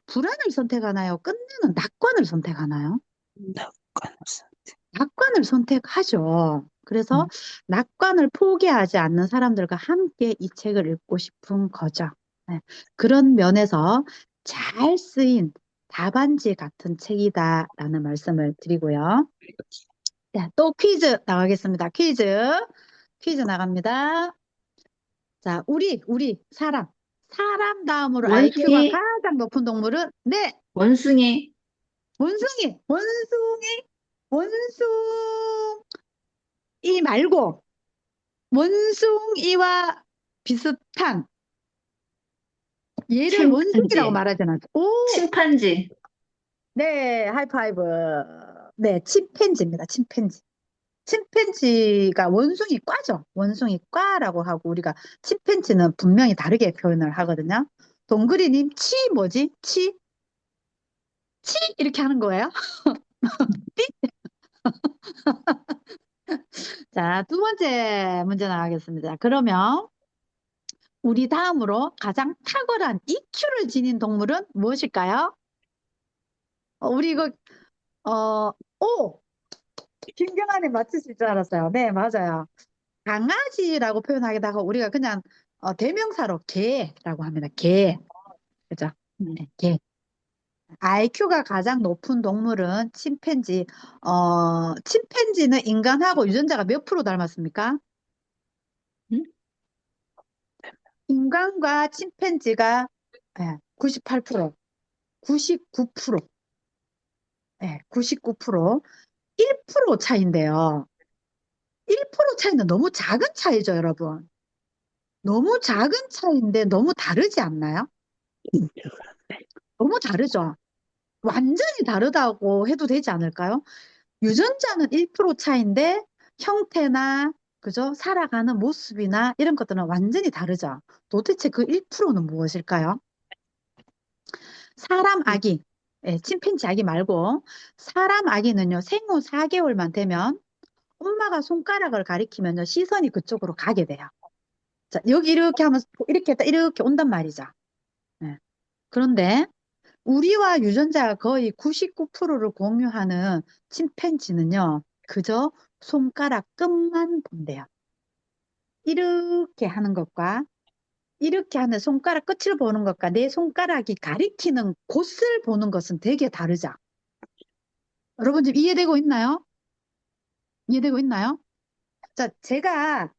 Speaker 1: 불안을 선택하나요? 끝내는 낙관을 선택하나요?
Speaker 7: 낙관성.
Speaker 1: 낙관을 선택하죠. 그래서
Speaker 7: 음,
Speaker 1: 낙관을 포기하지 않는 사람들과 함께 이 책을 읽고 싶은 거죠. 네. 그런 면에서 잘 쓰인 답안지 같은 책이다라는 말씀을 드리고요. 네, 또 퀴즈 나가겠습니다. 퀴즈 나갑니다. 자, 우리 사람 다음으로 IQ가
Speaker 6: 원숭이,
Speaker 1: 가장 높은 동물은 네,
Speaker 6: 원숭이,
Speaker 1: 원숭이 말고 원숭이와 비슷한 얘를 원숭이라고
Speaker 6: 침판지,
Speaker 1: 말하진 않죠. 오,
Speaker 6: 침판지,
Speaker 1: 네, 하이파이브. 네, 침팬지입니다. 침팬지. 침팬지가 원숭이 과죠. 원숭이 과라고 하고 우리가 침팬지는 분명히 다르게 표현을 하거든요. 동그리님, 치 뭐지? 치 이렇게 하는 거예요? 자, 두 번째 문제 나가겠습니다. 그러면 우리 다음으로 가장 탁월한 EQ를 지닌 동물은 무엇일까요? 우리 이거 오! 김경환이 맞추실 줄 알았어요. 네, 맞아요. 강아지라고 표현하기다가 우리가 그냥 대명사로 개라고 합니다. 개. 그죠? 네, 개. IQ가 가장 높은 동물은 침팬지. 침팬지는 인간하고 유전자가 몇 프로 닮았습니까?
Speaker 6: 응?
Speaker 1: 인간과 침팬지가 98%, 99%, 99%, 1% 차인데요. 1% 차이는 너무 작은 차이죠, 여러분. 너무 작은 차이인데 너무 다르지 않나요?
Speaker 7: 진짜.
Speaker 1: 너무 다르죠? 완전히 다르다고 해도 되지 않을까요? 유전자는 1% 차이인데 형태나 그죠? 살아가는 모습이나 이런 것들은 완전히 다르죠. 도대체 그 1%는 무엇일까요? 사람 아기, 침팬지 아기 말고 사람 아기는요, 생후 4개월만 되면 엄마가 손가락을 가리키면요, 시선이 그쪽으로 가게 돼요. 자, 여기 이렇게 하면 이렇게 했다 이렇게 온단 말이죠. 네. 그런데 우리와 유전자가 거의 99%를 공유하는 침팬지는요, 그저 손가락 끝만 본대요. 이렇게 하는 것과 이렇게 하는 손가락 끝을 보는 것과 내 손가락이 가리키는 곳을 보는 것은 되게 다르죠. 여러분 지금 이해되고 있나요? 이해되고 있나요? 자, 제가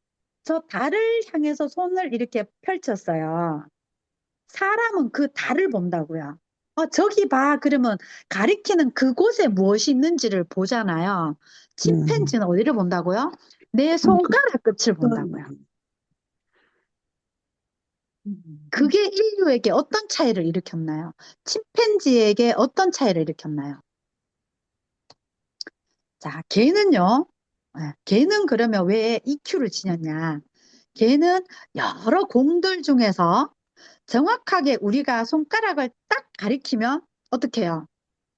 Speaker 1: 저 달을 향해서 손을 이렇게 펼쳤어요. 사람은 그 달을 본다고요. 저기 봐. 그러면 가리키는 그곳에 무엇이 있는지를 보잖아요.
Speaker 7: 음,
Speaker 1: 침팬지는 어디를 본다고요? 내 손가락 끝을 본다고요. 그게 인류에게 어떤 차이를 일으켰나요? 침팬지에게 어떤 차이를 일으켰나요? 자, 개는요. 개는 그러면 왜 EQ를 지녔냐? 개는 여러 공들 중에서 정확하게 우리가 손가락을 딱 가리키면 어떻게 해요?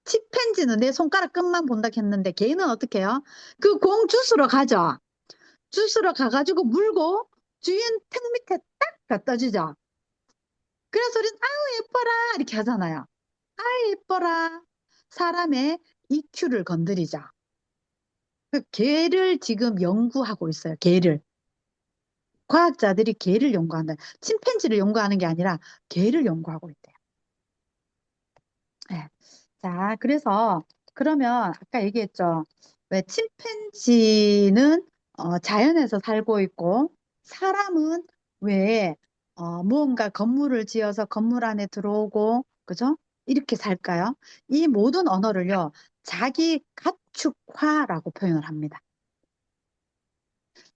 Speaker 1: 침팬지는 내 손가락 끝만 본다 했는데 개는 어떻게 해요? 그 공 주스러 가죠. 주스러 가가지고 물고 주인 턱 밑에 딱 갖다 주죠. 그래서 우리는 아우 예뻐라 이렇게 하잖아요. 아우 예뻐라. 사람의 EQ를 건드리죠. 그 개를 지금 연구하고 있어요. 개를. 과학자들이 개를 연구한다. 침팬지를 연구하는 게 아니라 개를 연구하고 있대요. 네. 자, 그래서 그러면 아까 얘기했죠. 왜 침팬지는 자연에서 살고 있고 사람은 왜 무언가 건물을 지어서 건물 안에 들어오고 그죠? 이렇게 살까요? 이 모든 언어를요. 자기 가축화라고 표현을 합니다.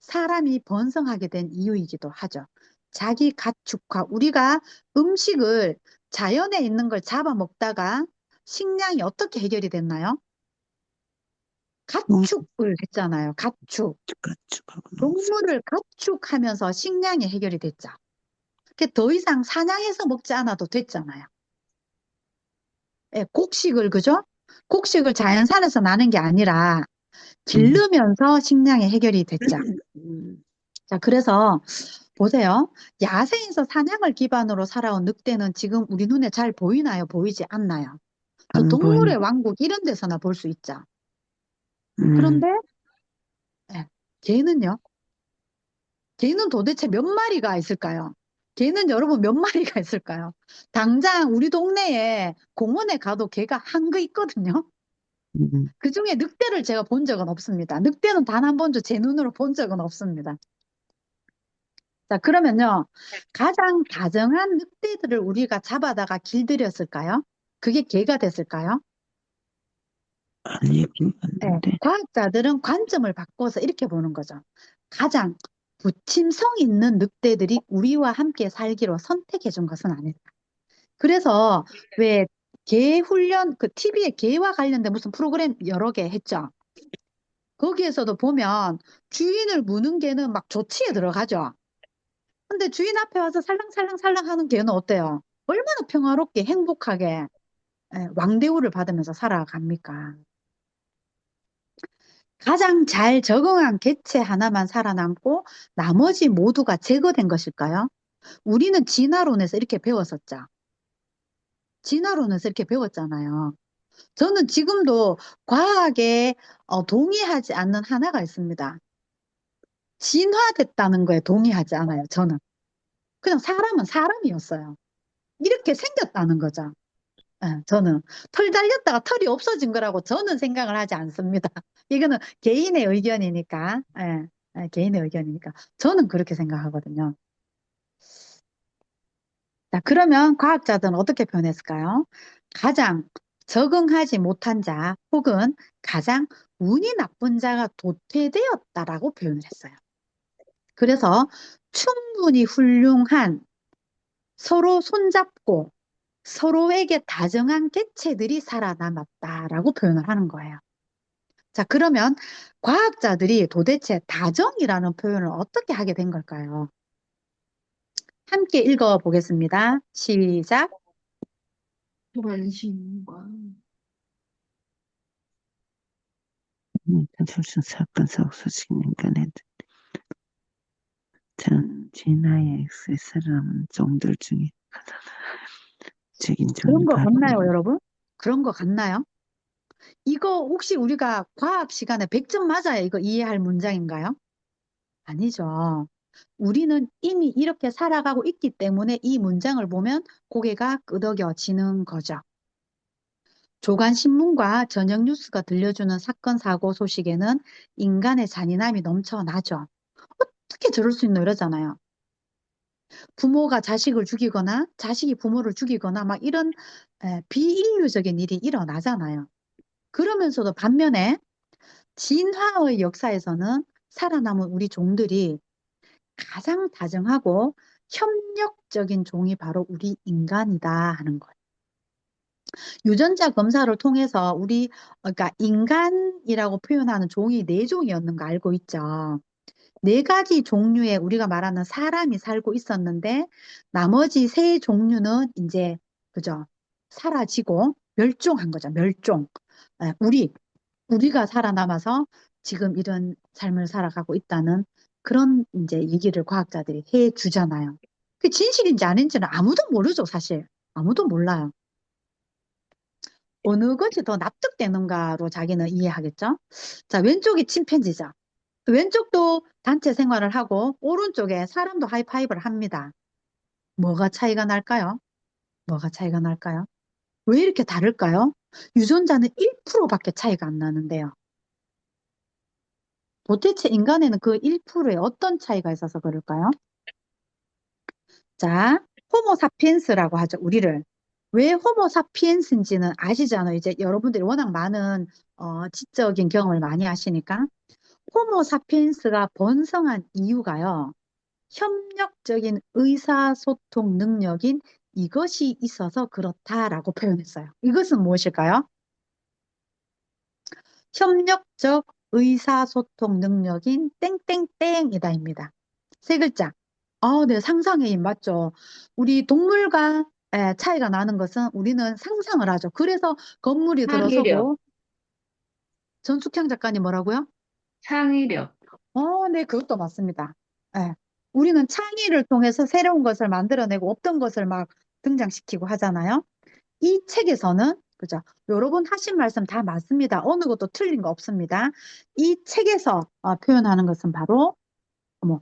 Speaker 1: 사람이 번성하게 된 이유이기도 하죠. 자기 가축화. 우리가 음식을 자연에 있는 걸 잡아먹다가 식량이 어떻게 해결이 됐나요? 가축을 했잖아요. 가축.
Speaker 7: 가축하고
Speaker 1: 동물을 가축하면서 식량이 해결이 됐죠. 더 이상 사냥해서 먹지 않아도 됐잖아요. 예, 곡식을, 그죠? 곡식을 자연산에서 나는 게 아니라 기르면서 식량이 해결이 됐죠. 자, 그래서 보세요. 야생에서 사냥을 기반으로 살아온 늑대는 지금 우리 눈에 잘 보이나요? 보이지 않나요? 저
Speaker 7: 안
Speaker 1: 동물의
Speaker 7: 보이네.
Speaker 1: 왕국 이런 데서나 볼 수 있죠.
Speaker 7: 음,
Speaker 1: 그런데 예, 개는요? 개는 도대체 몇 마리가 있을까요? 개는 여러분 몇 마리가 있을까요? 당장 우리 동네에 공원에 가도 개가 한 거 있거든요. 그중에 늑대를 제가 본 적은 없습니다. 늑대는 단 한 번도 제 눈으로 본 적은 없습니다. 자, 그러면요. 가장 다정한 늑대들을 우리가 잡아다가 길들였을까요? 그게 개가 됐을까요?
Speaker 7: 아니,
Speaker 1: 네.
Speaker 7: 봤는데.
Speaker 1: 과학자들은 관점을 바꿔서 이렇게 보는 거죠. 가장 부침성 있는 늑대들이 우리와 함께 살기로 선택해 준 것은 아닐까. 그래서 왜 개 훈련, 그 TV에 개와 관련된 무슨 프로그램 여러 개 했죠. 거기에서도 보면 주인을 무는 개는 막 조치에 들어가죠. 근데 주인 앞에 와서 살랑살랑살랑 하는 개는 어때요? 얼마나 평화롭게 행복하게 왕대우를 받으면서 살아갑니까? 가장 잘 적응한 개체 하나만 살아남고 나머지 모두가 제거된 것일까요? 우리는 진화론에서 이렇게 배웠었죠. 진화론에서 이렇게 배웠잖아요. 저는 지금도 과학에 동의하지 않는 하나가 있습니다. 진화됐다는 거에 동의하지 않아요, 저는. 그냥 사람은 사람이었어요. 이렇게 생겼다는 거죠. 저는 털 달렸다가 털이 없어진 거라고 저는 생각을 하지 않습니다. 이거는 개인의 의견이니까, 개인의 의견이니까. 저는 그렇게 생각하거든요. 자, 그러면 과학자들은 어떻게 표현했을까요? 가장 적응하지 못한 자 혹은 가장 운이 나쁜 자가 도태되었다라고 표현을 했어요. 그래서 충분히 훌륭한 서로 손잡고 서로에게 다정한 개체들이 살아남았다라고 표현을 하는 거예요. 자, 그러면 과학자들이 도대체 다정이라는 표현을 어떻게 하게 된 걸까요? 함께 읽어보겠습니다. 시작.
Speaker 6: 관심과
Speaker 7: 불순 사건 사고 소식 인간의 전 진화의 X의 살아남은 종들 중에 적인
Speaker 1: 그런
Speaker 7: 종이
Speaker 1: 거
Speaker 7: 바로
Speaker 1: 같나요, 여러분? 그런 거 같나요? 이거 혹시 우리가 과학 시간에 100점 맞아야 이거 이해할 문장인가요? 아니죠. 우리는 이미 이렇게 살아가고 있기 때문에 이 문장을 보면 고개가 끄덕여지는 거죠. 조간신문과 저녁 뉴스가 들려주는 사건, 사고 소식에는 인간의 잔인함이 넘쳐나죠. 어떻게 저럴 수 있노 이러잖아요. 부모가 자식을 죽이거나 자식이 부모를 죽이거나 막 이런 비인류적인 일이 일어나잖아요. 그러면서도 반면에 진화의 역사에서는 살아남은 우리 종들이 가장 다정하고 협력적인 종이 바로 우리 인간이다 하는 거예요. 유전자 검사를 통해서 그러니까 인간이라고 표현하는 종이 4종이었는 거 알고 있죠? 4가지 종류의 우리가 말하는 사람이 살고 있었는데 나머지 3종류는 이제 그죠? 사라지고 멸종한 거죠. 멸종. 예, 우리가 살아남아서 지금 이런 삶을 살아가고 있다는 그런 이제 얘기를 과학자들이 해 주잖아요. 그 진실인지 아닌지는 아무도 모르죠, 사실. 아무도 몰라요. 어느 것이 더 납득되는가로 자기는 이해하겠죠? 자, 왼쪽이 침팬지죠. 왼쪽도 단체 생활을 하고 오른쪽에 사람도 하이파이브를 합니다. 뭐가 차이가 날까요? 뭐가 차이가 날까요? 왜 이렇게 다를까요? 유전자는 1%밖에 차이가 안 나는데요. 도대체 인간에는 그 1%에 어떤 차이가 있어서 그럴까요? 자, 호모사피엔스라고 하죠, 우리를. 왜 호모사피엔스인지는 아시잖아요. 이제 여러분들이 워낙 많은 지적인 경험을 많이 하시니까. 호모사피엔스가 번성한 이유가요. 협력적인 의사소통 능력인 이것이 있어서 그렇다라고 표현했어요. 이것은 무엇일까요? 협력적 의사소통 능력인 땡땡땡이다입니다. 3글자. 네, 상상의 힘 맞죠? 우리 동물과 차이가 나는 것은 우리는 상상을 하죠. 그래서 건물이
Speaker 6: 창의력,
Speaker 1: 들어서고 전숙향 작가님 뭐라고요?
Speaker 6: 창의력.
Speaker 1: 네, 그것도 맞습니다. 예. 우리는 창의를 통해서 새로운 것을 만들어내고 없던 것을 막 등장시키고 하잖아요. 이 책에서는, 그죠? 여러분 하신 말씀 다 맞습니다. 어느 것도 틀린 거 없습니다. 이 책에서 표현하는 것은 바로, 어머,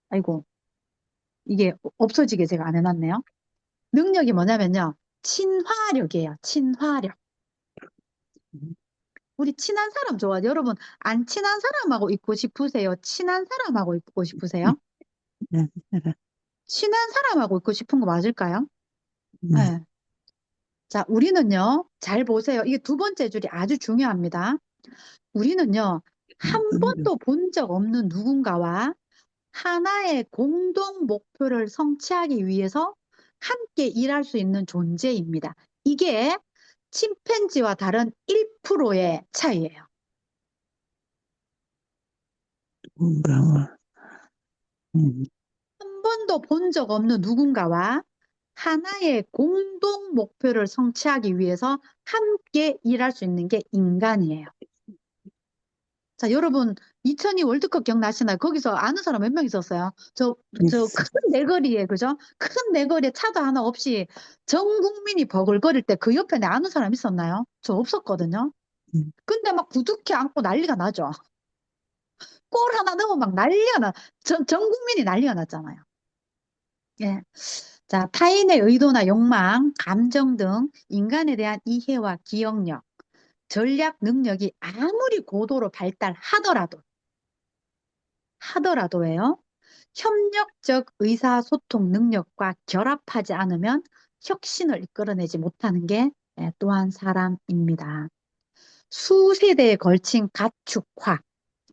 Speaker 1: 아이고, 이게 없어지게 제가 안 해놨네요. 능력이 뭐냐면요. 친화력이에요. 친화력. 우리 친한 사람 좋아하죠? 여러분, 안 친한 사람하고 있고 싶으세요? 친한 사람하고 있고 싶으세요?
Speaker 7: 네, 네,
Speaker 1: 친한 사람하고 있고 싶은 거 맞을까요?
Speaker 7: 네.
Speaker 1: 네. 자, 우리는요, 잘 보세요. 이게 2번째 줄이 아주 중요합니다. 우리는요, 한 번도 본 적 없는 누군가와 하나의 공동 목표를 성취하기 위해서 함께 일할 수 있는 존재입니다. 이게 침팬지와 다른 1%의 차이예요.
Speaker 7: 건강을,
Speaker 1: 한 번도 본 적 없는 누군가와 하나의 공동 목표를 성취하기 위해서 함께 일할 수 있는 게 인간이에요. 자, 여러분, 2002 월드컵 기억나시나요? 거기서 아는 사람 몇 명 있었어요? 저 큰 내거리에, 그죠? 큰 내거리에 차도 하나 없이 전 국민이 버글거릴 때 그 옆에 내 아는 사람 있었나요? 저 없었거든요. 근데 막 부둥켜 안고 난리가 나죠. 골 하나 넣으면 막 난리가 전 국민이 난리가 났잖아요. 예. 자, 타인의 의도나 욕망, 감정 등 인간에 대한 이해와 기억력, 전략 능력이 아무리 고도로 하더라도예요. 협력적 의사소통 능력과 결합하지 않으면 혁신을 이끌어내지 못하는 게 또한 사람입니다. 수세대에 걸친 가축화,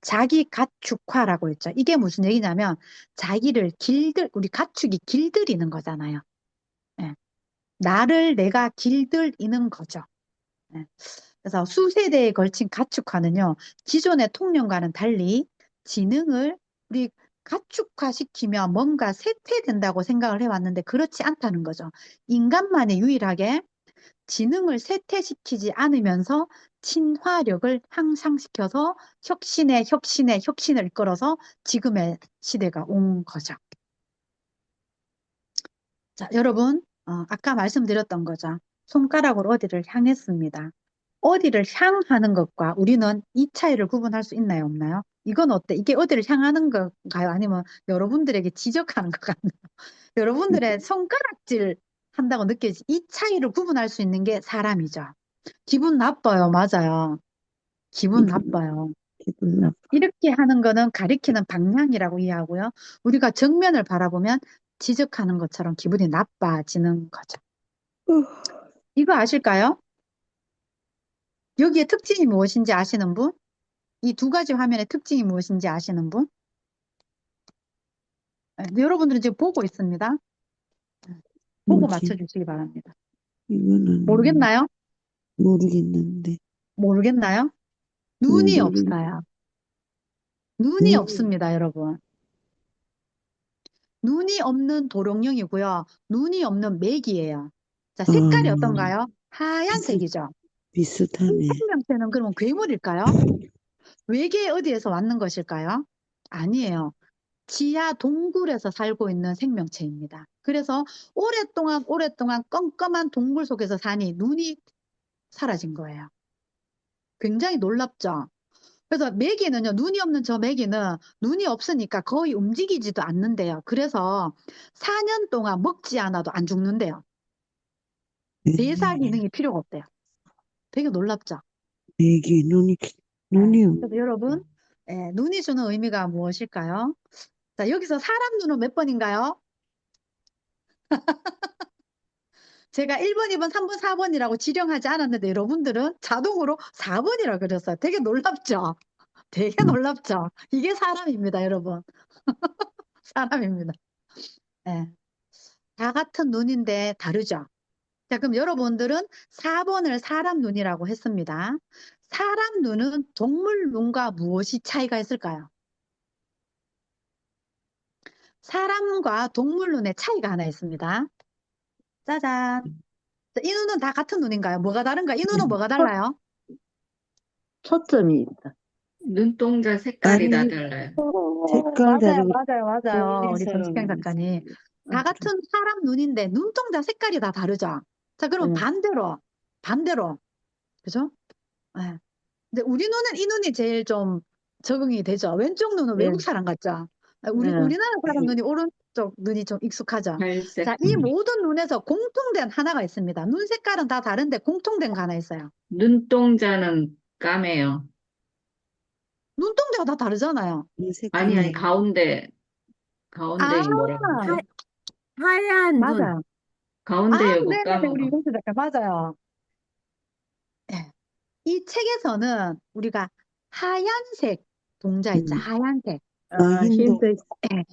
Speaker 1: 자기 가축화라고 했죠. 이게 무슨 얘기냐면 우리 가축이 길들이는 거잖아요. 예. 나를 내가 길들이는 거죠. 예. 그래서 수세대에 걸친 가축화는요, 기존의 통념과는 달리 지능을 우리 가축화시키면 뭔가 쇠퇴된다고 생각을 해왔는데 그렇지 않다는 거죠. 인간만이 유일하게 지능을 쇠퇴시키지 않으면서 친화력을 향상시켜서 혁신을 이끌어서 지금의 시대가 온 거죠. 자, 여러분, 아까 말씀드렸던 거죠. 손가락으로 어디를 향했습니다. 어디를 향하는 것과 우리는 이 차이를 구분할 수 있나요, 없나요? 이건 어때? 이게 어디를 향하는 건가요? 아니면 여러분들에게 지적하는 것 같나요? 여러분들의 손가락질 한다고 느껴지, 이 차이를 구분할 수 있는 게 사람이죠. 기분 나빠요. 맞아요. 기분 나빠요.
Speaker 7: 기분 나빠.
Speaker 1: 이렇게 하는 거는 가리키는 방향이라고 이해하고요. 우리가 정면을 바라보면 지적하는 것처럼 기분이 나빠지는 거죠. 이거 아실까요? 여기에 특징이 무엇인지 아시는 분? 이 두 가지 화면의 특징이 무엇인지 아시는 분? 여러분들은 지금 보고 있습니다. 보고
Speaker 7: 뭐지?
Speaker 1: 맞춰주시기 바랍니다.
Speaker 7: 이거는
Speaker 1: 모르겠나요?
Speaker 7: 모르겠는데.
Speaker 1: 모르겠나요? 눈이
Speaker 7: 모르겠,
Speaker 1: 없어요. 눈이
Speaker 7: 눈이,
Speaker 1: 없습니다, 여러분. 눈이 없는 도롱뇽이고요. 눈이 없는 맥이에요. 자, 색깔이 어떤가요? 하얀색이죠.
Speaker 7: 비슷하네.
Speaker 1: 생명체는 그러면 괴물일까요? 외계 어디에서 왔는 것일까요? 아니에요. 지하 동굴에서 살고 있는 생명체입니다. 그래서 오랫동안 껌껌한 동굴 속에서 사니 눈이 사라진 거예요. 굉장히 놀랍죠? 그래서 메기는요, 눈이 없는 저 메기는 눈이 없으니까 거의 움직이지도 않는데요. 그래서 4년 동안 먹지 않아도 안 죽는데요. 대사 기능이 필요가 없대요. 되게 놀랍죠?
Speaker 7: 애기 눈이
Speaker 1: 그래서 여러분, 눈이 주는 의미가 무엇일까요? 자, 여기서 사람 눈은 몇 번인가요? 제가 1번, 2번, 3번, 4번이라고 지령하지 않았는데 여러분들은 자동으로 4번이라고 그랬어요. 되게 놀랍죠? 되게 놀랍죠? 이게 사람입니다, 여러분. 사람입니다. 예. 다 같은 눈인데 다르죠? 자, 그럼 여러분들은 4번을 사람 눈이라고 했습니다. 사람 눈은 동물 눈과 무엇이 차이가 있을까요? 사람과 동물 눈의 차이가 하나 있습니다. 짜잔. 자, 이 눈은 다 같은 눈인가요? 뭐가 다른가? 이 눈은 뭐가 달라요?
Speaker 2: 초점이 있다.
Speaker 6: 눈동자 색깔이 다
Speaker 7: 아니,
Speaker 6: 달라요.
Speaker 7: 색깔 다르고
Speaker 1: 맞아요. 우리
Speaker 7: 사람
Speaker 1: 정식경 작가님. 다 같은 사람 눈인데 눈동자 색깔이 다 다르죠? 자, 그럼
Speaker 2: 네.
Speaker 1: 반대로. 그죠? 예. 근데 우리 눈은 이 눈이 제일 좀 적응이 되죠. 왼쪽 눈은
Speaker 2: 네.
Speaker 1: 외국 사람 같죠?
Speaker 2: 네.
Speaker 1: 우리나라 사람 눈이 오른쪽 눈이 좀 익숙하죠?
Speaker 6: 갈색.
Speaker 1: 자, 이 모든 눈에서 공통된 하나가 있습니다. 눈 색깔은 다 다른데 공통된 거 하나 있어요.
Speaker 6: 눈동자는 까매요.
Speaker 1: 눈동자가 다 다르잖아요.
Speaker 6: 아니,
Speaker 7: 색깔이
Speaker 6: 가운데
Speaker 1: 아,
Speaker 6: 뭐라고
Speaker 4: 하,
Speaker 6: 하지?
Speaker 4: 하얀 눈.
Speaker 1: 맞아요.
Speaker 6: 가운데 요거
Speaker 1: 네네네. 우리
Speaker 6: 까먹어.
Speaker 1: 이동수 작가 맞아요. 예. 이 책에서는 우리가 하얀색 동자 있죠. 하얀색.
Speaker 7: 흰동
Speaker 2: 흰색.
Speaker 1: 예.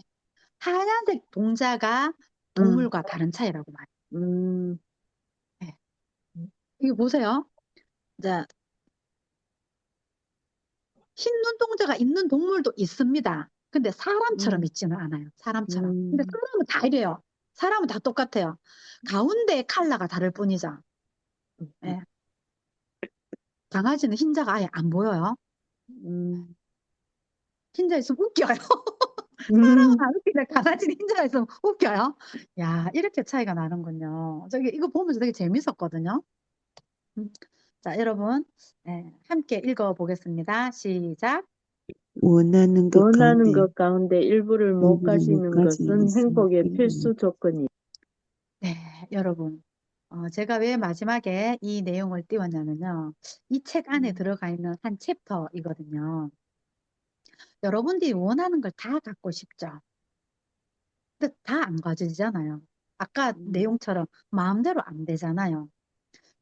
Speaker 1: 하얀색 동자가 동물과 다른 차이라고 말해요.
Speaker 2: 음,
Speaker 1: 이거 보세요. 자, 흰 눈동자가 있는 동물도 있습니다. 근데 사람처럼 있지는 않아요. 사람처럼. 근데 사람은 다 이래요. 사람은 다 똑같아요. 가운데 컬러가 다를 뿐이죠. 예. 강아지는 흰자가 아예 안 보여요. 흰자 있으면 웃겨요. 사람은 안 웃기는데 강아지는 흰자가 있으면 웃겨요. 야, 이렇게 차이가 나는군요. 이거 보면서 되게 재밌었거든요. 자, 여러분, 함께 읽어보겠습니다. 시작.
Speaker 7: 원하는 것
Speaker 2: 원하는
Speaker 7: 가운데
Speaker 2: 것 가운데 일부를 못
Speaker 7: 일부를
Speaker 2: 가지는
Speaker 7: 못 가지는
Speaker 2: 것은
Speaker 7: 것은
Speaker 2: 행복의
Speaker 7: 행복의
Speaker 2: 필수 조건이.
Speaker 1: 네, 여러분. 제가 왜 마지막에 이 내용을 띄웠냐면요. 이 책 안에 들어가 있는 한 챕터이거든요. 여러분들이 원하는 걸 다 갖고 싶죠. 근데 다 안 가지잖아요. 아까 내용처럼 마음대로 안 되잖아요.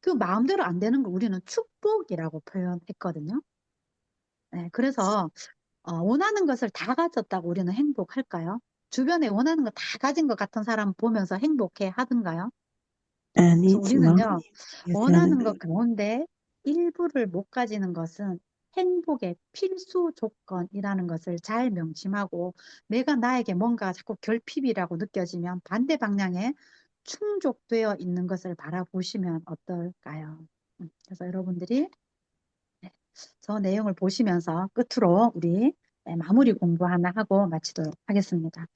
Speaker 1: 그 마음대로 안 되는 거 우리는 축복이라고 표현했거든요. 네, 그래서 원하는 것을 다 가졌다고 우리는 행복할까요? 주변에 원하는 거 다 가진 것 같은 사람 보면서 행복해 하던가요? 그래서
Speaker 7: 아니지만
Speaker 1: 우리는요, 원하는 것 가운데 일부를 못 가지는 것은 행복의 필수 조건이라는 것을 잘 명심하고 내가 나에게 뭔가 자꾸 결핍이라고 느껴지면 반대 방향에 충족되어 있는 것을 바라보시면 어떨까요? 그래서 여러분들이 저 내용을 보시면서 끝으로 우리 마무리 공부 하나 하고 마치도록 하겠습니다.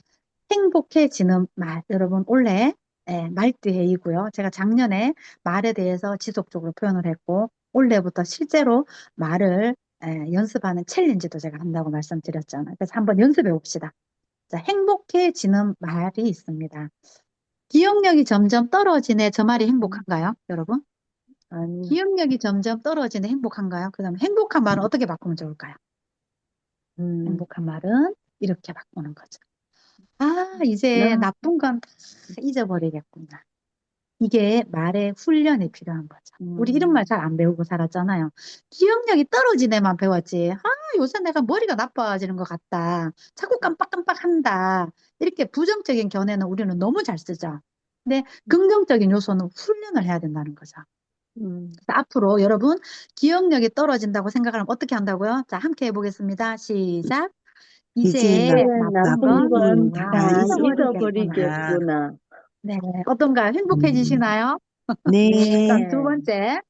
Speaker 1: 행복해지는 말, 여러분 올해 말띠해이고요. 제가 작년에 말에 대해서 지속적으로 표현을 했고 올해부터 실제로 말을 연습하는 챌린지도 제가 한다고 말씀드렸잖아요. 그래서 한번 연습해 봅시다. 자, 행복해지는 말이 있습니다. 기억력이 점점 떨어지네. 저 말이 행복한가요, 여러분?
Speaker 2: 아니,
Speaker 1: 기억력이 점점 떨어지네. 행복한가요? 그 다음에 행복한 말은 어떻게 바꾸면 좋을까요? 행복한 말은 이렇게 바꾸는 거죠. 이제 나쁜 건 다 잊어버리겠구나. 이게 말의 훈련이 필요한 거죠. 우리 이런 말 잘 안 배우고 살았잖아요. 기억력이 떨어지네만 배웠지. 요새 내가 머리가 나빠지는 것 같다. 자꾸 깜빡깜빡한다. 이렇게 부정적인 견해는 우리는 너무 잘 쓰죠. 근데 긍정적인 요소는 훈련을 해야 된다는 거죠. 그래서 앞으로 여러분 기억력이 떨어진다고 생각하면 어떻게 한다고요? 자, 함께 해보겠습니다. 시작.
Speaker 7: 이제
Speaker 1: 이제 나쁜
Speaker 2: 나쁜
Speaker 1: 건
Speaker 2: 건
Speaker 7: 다
Speaker 2: 다
Speaker 1: 잊어버리겠구나.
Speaker 2: 잊어버리겠구나.
Speaker 1: 네, 어떤가 행복해지시나요?
Speaker 7: 네.
Speaker 1: 그럼 두 번째,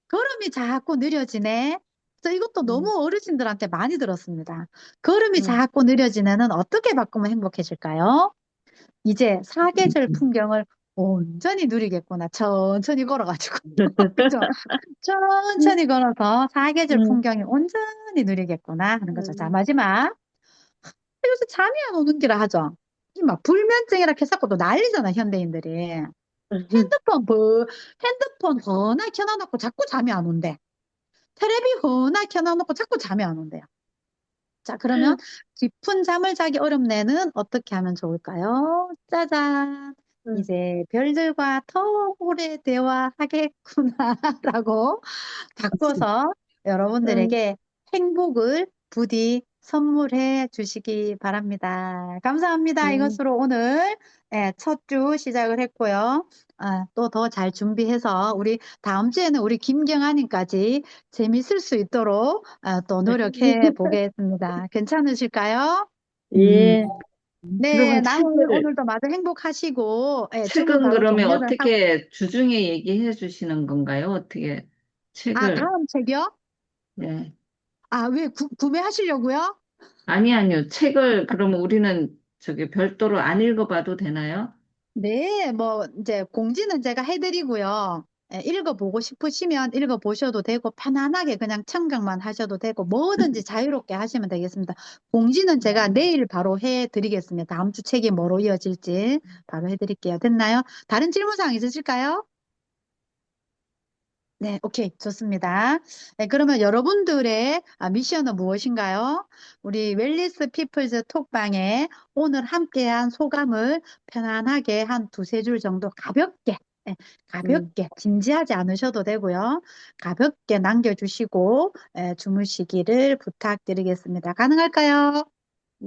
Speaker 1: 걸음이 자꾸 느려지네. 이것도 너무 어르신들한테 많이 들었습니다. 걸음이 자꾸 느려지네는 어떻게 바꾸면 행복해질까요? 이제 사계절 풍경을 온전히 누리겠구나. 천천히 걸어가지고. 그죠? 천천히 걸어서 사계절 풍경이 온전히 누리겠구나 하는 거죠. 자, 마지막. 요새 잠이 안 오는 기라 하죠. 이 막 불면증이라 해서 또 난리잖아, 현대인들이. 핸드폰 허나 켜놔놓고 자꾸 잠이 안 온대. 테레비 허나 켜놔놓고 자꾸 잠이 안 온대요. 자, 그러면 깊은 잠을 자기 어렵네는 어떻게 하면 좋을까요? 짜잔. 이제 별들과 더 오래 대화하겠구나라고 바꿔서 여러분들에게 행복을 부디 선물해 주시기 바랍니다. 감사합니다. 이것으로 오늘 첫 주 시작을 했고요. 또 더 잘 준비해서 우리 다음 주에는 우리 김경아님까지 재밌을 수 있도록 또 노력해 보겠습니다. 괜찮으실까요?
Speaker 2: 예.
Speaker 1: 네,
Speaker 6: 그러면
Speaker 1: 나무 오늘도 마저 행복하시고, 주문
Speaker 6: 책은
Speaker 1: 바로
Speaker 6: 그러면
Speaker 1: 종료를 하고,
Speaker 6: 어떻게 주중에 얘기해 주시는 건가요? 어떻게 책을,
Speaker 1: 다음 책이요?
Speaker 6: 네.
Speaker 1: 왜 구매하시려고요?
Speaker 6: 아니요. 책을 그러면 우리는 저기 별도로 안 읽어봐도 되나요?
Speaker 1: 네, 뭐, 이제 공지는 제가 해드리고요. 읽어보고 싶으시면 읽어보셔도 되고, 편안하게 그냥 청각만 하셔도 되고, 뭐든지 자유롭게 하시면 되겠습니다. 공지는 제가 내일 바로 해드리겠습니다. 다음 주 책이 뭐로 이어질지 바로 해드릴게요. 됐나요? 다른 질문사항 있으실까요? 네, 오케이. 좋습니다. 네, 그러면 여러분들의 미션은 무엇인가요? 우리 웰리스 피플즈 톡방에 오늘 함께한 소감을 편안하게 한 두세 줄 정도 가볍게, 가볍게, 진지하지 않으셔도 되고요. 가볍게 남겨주시고, 주무시기를 부탁드리겠습니다. 가능할까요?